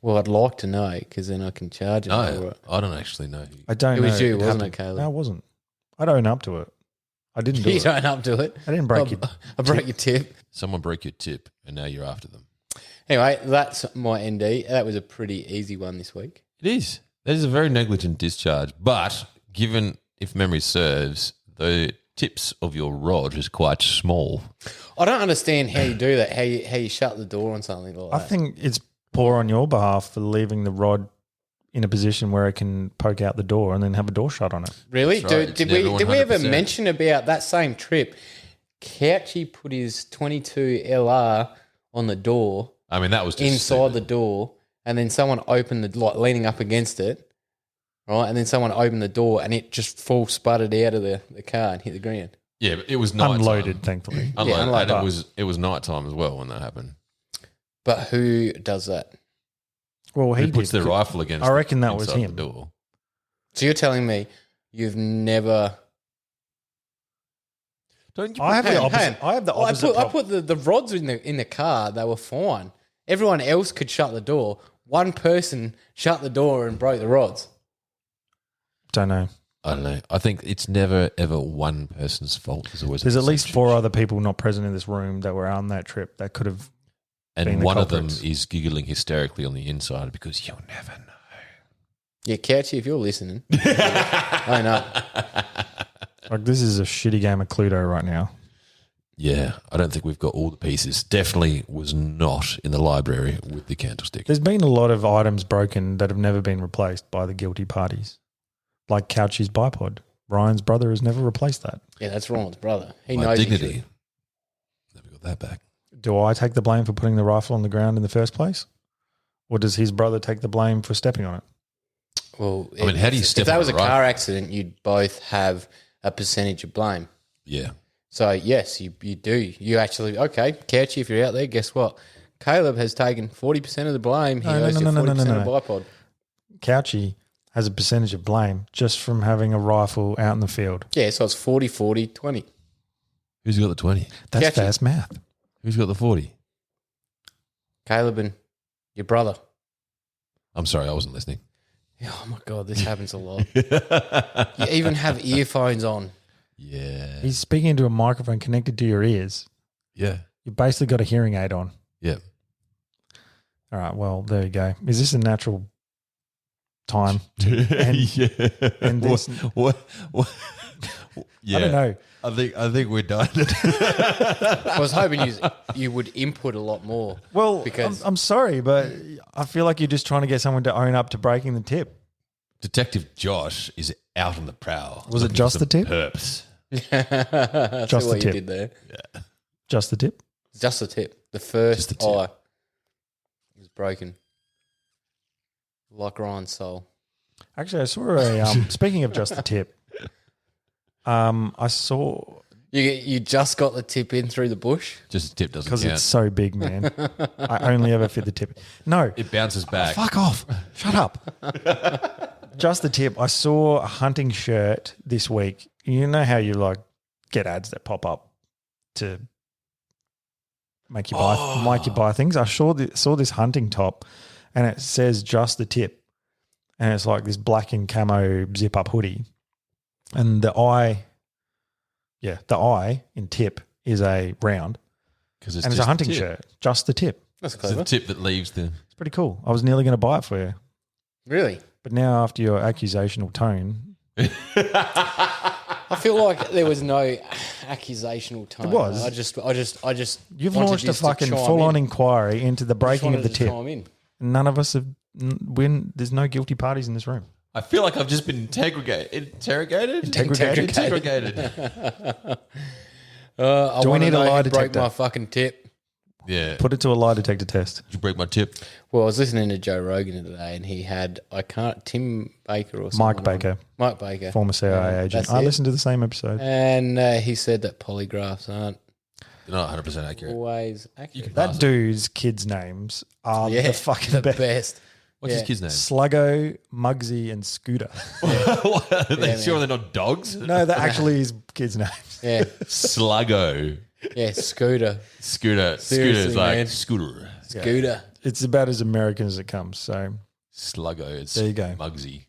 Speaker 1: Well, I'd like to know, because then I can charge it.
Speaker 4: No, I don't actually know.
Speaker 2: I don't
Speaker 1: It
Speaker 2: know.
Speaker 1: was you, wasn't
Speaker 2: happened.
Speaker 1: it, Caleb?
Speaker 2: No, it wasn't. I'd own up to it. I didn't do
Speaker 1: You
Speaker 2: it.
Speaker 1: don't up to it.
Speaker 2: I didn't break it.
Speaker 1: I broke your tip.
Speaker 4: Someone broke your tip and now you're after them.
Speaker 1: Anyway, that's my ND. That was a pretty easy one this week.
Speaker 4: It is. That is a very negligent discharge. But given, if memory serves, the tips of your rod is quite small.
Speaker 1: I don't understand how you do that, how you shut the door on something like that.
Speaker 2: I think it's poor on your behalf for leaving the rod in a position where it can poke out the door and then have a door shut on it.
Speaker 1: Really?
Speaker 4: That's right.
Speaker 1: Did
Speaker 4: It's
Speaker 1: we
Speaker 4: never
Speaker 1: ever
Speaker 4: 100%.
Speaker 1: mention about that same trip? Couchy put his 22 LR on the door,
Speaker 4: I mean, that was just
Speaker 1: inside the
Speaker 4: stupid.
Speaker 1: door, and then someone opened the, like, leaning up against it, right? And then someone opened the door, and it just full sputtered out of the car and hit the ground.
Speaker 4: Yeah, but it was night
Speaker 2: Unloaded, thankfully.
Speaker 4: Unloaded.
Speaker 1: unloaded.
Speaker 4: And it was night time as well when that happened.
Speaker 1: But who does that?
Speaker 2: Well,
Speaker 4: He
Speaker 2: he
Speaker 4: puts
Speaker 2: did.
Speaker 4: the rifle against.
Speaker 2: I reckon that was
Speaker 4: inside
Speaker 2: him.
Speaker 4: The door.
Speaker 1: So you're telling me you've never...
Speaker 4: Don't you?
Speaker 2: I have
Speaker 1: Hang
Speaker 2: the
Speaker 1: on, hang
Speaker 2: opposite.
Speaker 1: on.
Speaker 2: I have the
Speaker 1: Well,
Speaker 2: opposite.
Speaker 1: I put the rods in the car. They were fine. Everyone else could shut the door. One person shut the door and broke the rods.
Speaker 2: Don't know.
Speaker 4: I don't know. I think it's never ever one person's fault. There's always a
Speaker 2: There's at least
Speaker 4: percentage.
Speaker 2: 4 other people not present in this room that were on that trip that could have. been
Speaker 4: and
Speaker 2: the
Speaker 4: one of them
Speaker 2: culprits.
Speaker 4: is giggling hysterically on the inside because you'll never know.
Speaker 1: Yeah, Couchy, if you're listening, I know.
Speaker 2: Like, this is a shitty game of Cluedo right now.
Speaker 4: Yeah, I don't think we've got all the pieces. Definitely was not in the library with the candlestick.
Speaker 2: There's been a lot of items broken that have never been replaced by the guilty parties, like Couchy's bipod. Ryan's brother has never replaced that.
Speaker 1: Yeah, that's Ryan's brother. He
Speaker 4: My
Speaker 1: knows he
Speaker 4: dignity.
Speaker 1: should.
Speaker 4: Never got that back.
Speaker 2: Do I take the blame for putting the rifle on the ground in the first place? Or does his brother take the blame for stepping on it?
Speaker 1: Well,
Speaker 4: I mean, how do you step
Speaker 1: if that
Speaker 4: on
Speaker 1: was
Speaker 4: a
Speaker 1: a car
Speaker 4: rifle?
Speaker 1: accident, you'd both have a percentage of blame.
Speaker 4: Yeah.
Speaker 1: So, yes, you do. You actually, okay, Couchy, if you're out there, guess what? Caleb has taken 40% of the blame. He owes you 40% of bipod.
Speaker 2: Couchy has a percentage of blame just from having a rifle out in the field.
Speaker 1: Yeah, so it's 40, 40, 20.
Speaker 4: Who's got the 20?
Speaker 2: That's
Speaker 1: Couchy.
Speaker 2: fast math.
Speaker 4: Who's got the 40?
Speaker 1: Caleb and your brother.
Speaker 4: I'm sorry, I wasn't listening.
Speaker 1: Oh, my God, this happens a lot. You even have earphones on.
Speaker 4: Yeah.
Speaker 2: He's speaking into a microphone connected to your ears.
Speaker 4: Yeah.
Speaker 2: You've basically got a hearing aid on.
Speaker 4: Yeah.
Speaker 2: All right, well, there you go. Is this a natural time. And, and this,
Speaker 4: What? Yeah.
Speaker 2: I don't know.
Speaker 4: I think we're done.
Speaker 1: I was hoping you would input a lot more.
Speaker 2: Well,
Speaker 1: because
Speaker 2: I'm sorry, but I feel like you're just trying to get someone to own up to breaking the tip.
Speaker 4: Detective Josh is out on the prowl.
Speaker 2: Was it
Speaker 4: looking
Speaker 2: just
Speaker 4: for
Speaker 2: the tip?
Speaker 4: Perps.
Speaker 1: I
Speaker 2: Just
Speaker 1: see
Speaker 2: the
Speaker 1: what
Speaker 2: tip.
Speaker 1: you did there.
Speaker 2: Just the tip?
Speaker 1: Just the tip. The first
Speaker 4: Just the tip.
Speaker 1: eye was broken. Like Ryan's soul.
Speaker 2: Actually, I saw a speaking of just the tip. I saw
Speaker 1: You just got the tip in through the bush?
Speaker 4: Just the tip doesn't
Speaker 2: because
Speaker 4: count.
Speaker 2: it's so big, man. I only ever fit the tip. No,
Speaker 4: It bounces back.
Speaker 2: fuck off. Shut up. Just the tip. I saw a hunting shirt this week. You know how you like get ads that pop up to make you buy things. I saw this hunting top, and it says just the tip, and it's like this black and camo zip up hoodie, and the eye in tip is a round,
Speaker 4: Because
Speaker 2: and it's a hunting shirt. Just the tip.
Speaker 1: That's
Speaker 4: It's
Speaker 1: clever.
Speaker 4: the tip that leaves the.
Speaker 2: It's pretty cool. I was nearly going to buy it for you,
Speaker 1: Really?
Speaker 2: but now after your accusational tone,
Speaker 1: I feel like there was no accusational tone.
Speaker 2: There was.
Speaker 1: I just.
Speaker 2: you've
Speaker 1: wanted
Speaker 2: launched a
Speaker 1: this to
Speaker 2: fucking
Speaker 1: chime
Speaker 2: full-on
Speaker 1: in.
Speaker 2: inquiry into the
Speaker 1: Just
Speaker 2: breaking of
Speaker 1: wanted
Speaker 2: the
Speaker 1: to
Speaker 2: tip.
Speaker 1: chime in.
Speaker 2: None of us have. There's no guilty parties in this room.
Speaker 4: I feel like I've just been interrogated. Interrogated.
Speaker 1: I
Speaker 2: Do we
Speaker 1: wanna
Speaker 2: need a
Speaker 1: know
Speaker 2: lie
Speaker 1: who broke
Speaker 2: detector?
Speaker 1: my fucking tip.
Speaker 4: Yeah.
Speaker 2: Put it to a lie detector test.
Speaker 4: Did you break my tip?
Speaker 1: Well, I was listening to Joe Rogan today, and he had Tim Baker or something.
Speaker 2: Mike Baker,
Speaker 1: Mike Baker,
Speaker 2: former CIA agent.
Speaker 1: that's
Speaker 2: I
Speaker 1: it.
Speaker 2: listened to the same episode.
Speaker 1: and he said that polygraphs aren't
Speaker 4: They're not 100% accurate.
Speaker 1: always accurate.
Speaker 2: That dude's kids' names are
Speaker 1: yeah,
Speaker 2: the fucking
Speaker 1: the
Speaker 2: best.
Speaker 1: best.
Speaker 4: What's his
Speaker 1: Yeah.
Speaker 4: kid's name?
Speaker 2: Sluggo, Muggsy, and Scooter.
Speaker 4: Are they
Speaker 1: Yeah,
Speaker 4: sure
Speaker 1: man.
Speaker 4: they're not dogs?
Speaker 2: No, that actually is kids' names.
Speaker 1: Yeah,
Speaker 4: Sluggo.
Speaker 1: yeah, Scooter,
Speaker 4: Scooter.
Speaker 1: Seriously,
Speaker 4: Scooter's like
Speaker 1: man.
Speaker 4: Scooter.
Speaker 1: Scooter.
Speaker 2: It's about as American as it comes. So
Speaker 4: Sluggo. It's
Speaker 2: There you go.
Speaker 4: Muggsy.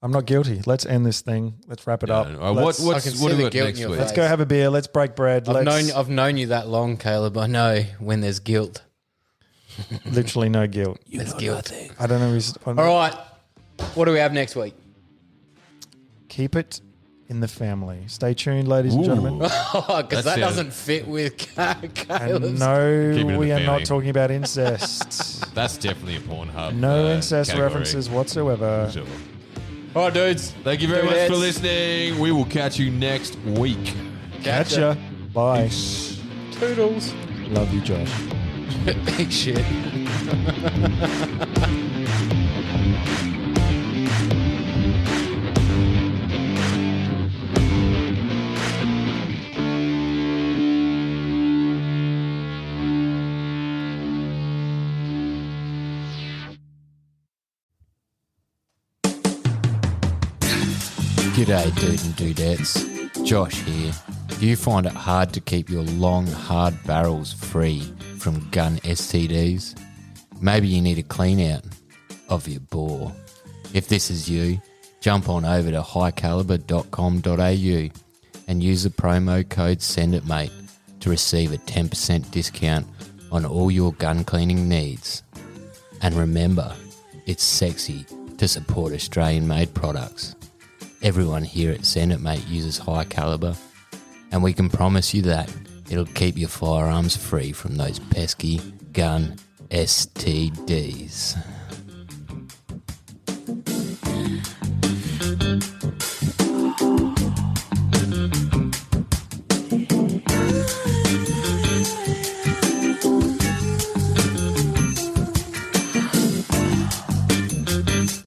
Speaker 2: I'm not guilty. Let's end this thing. Let's wrap it up.
Speaker 4: All right,
Speaker 2: Let's,
Speaker 1: I can
Speaker 4: what
Speaker 1: see
Speaker 4: do we
Speaker 1: the
Speaker 4: got
Speaker 1: guilt in
Speaker 4: next
Speaker 1: your
Speaker 4: week?
Speaker 1: face.
Speaker 2: let's go have a beer. Let's break bread.
Speaker 1: I've known you that long, Caleb. I know when there's guilt.
Speaker 2: Literally no guilt.
Speaker 1: There's guilt.
Speaker 2: I don't know.
Speaker 1: All right, what do we have next week?
Speaker 2: Keep it in the family. Stay tuned, ladies and gentlemen.
Speaker 1: Because that
Speaker 4: sounds-
Speaker 1: doesn't fit with
Speaker 2: And
Speaker 1: Caleb's.
Speaker 2: no,
Speaker 4: Keep it in
Speaker 2: we
Speaker 4: the
Speaker 2: are
Speaker 4: family.
Speaker 2: not talking about incest.
Speaker 4: That's definitely a Pornhub.
Speaker 2: No incest
Speaker 4: category.
Speaker 2: references whatsoever.
Speaker 4: Sure.
Speaker 1: All right, dudes.
Speaker 4: Thank you very much for
Speaker 1: Dudettes.
Speaker 4: listening. We will catch you next week.
Speaker 2: Catch ya. Bye.
Speaker 1: Toodles.
Speaker 2: Love you, Josh.
Speaker 1: Big shit. G'day, dude and dudettes. Josh here. Do you find it hard to keep your long, hard barrels free from gun STDs? Maybe you need a clean out of your bore. If this is you, jump on over to highcaliber.com.au and use the promo code SENDITMATE to receive a 10% discount on all your gun cleaning needs. And remember, it's sexy to support Australian-made products. Everyone here at Send It Mate uses High Caliber, and we can promise you that it'll keep your firearms free from those pesky gun STDs.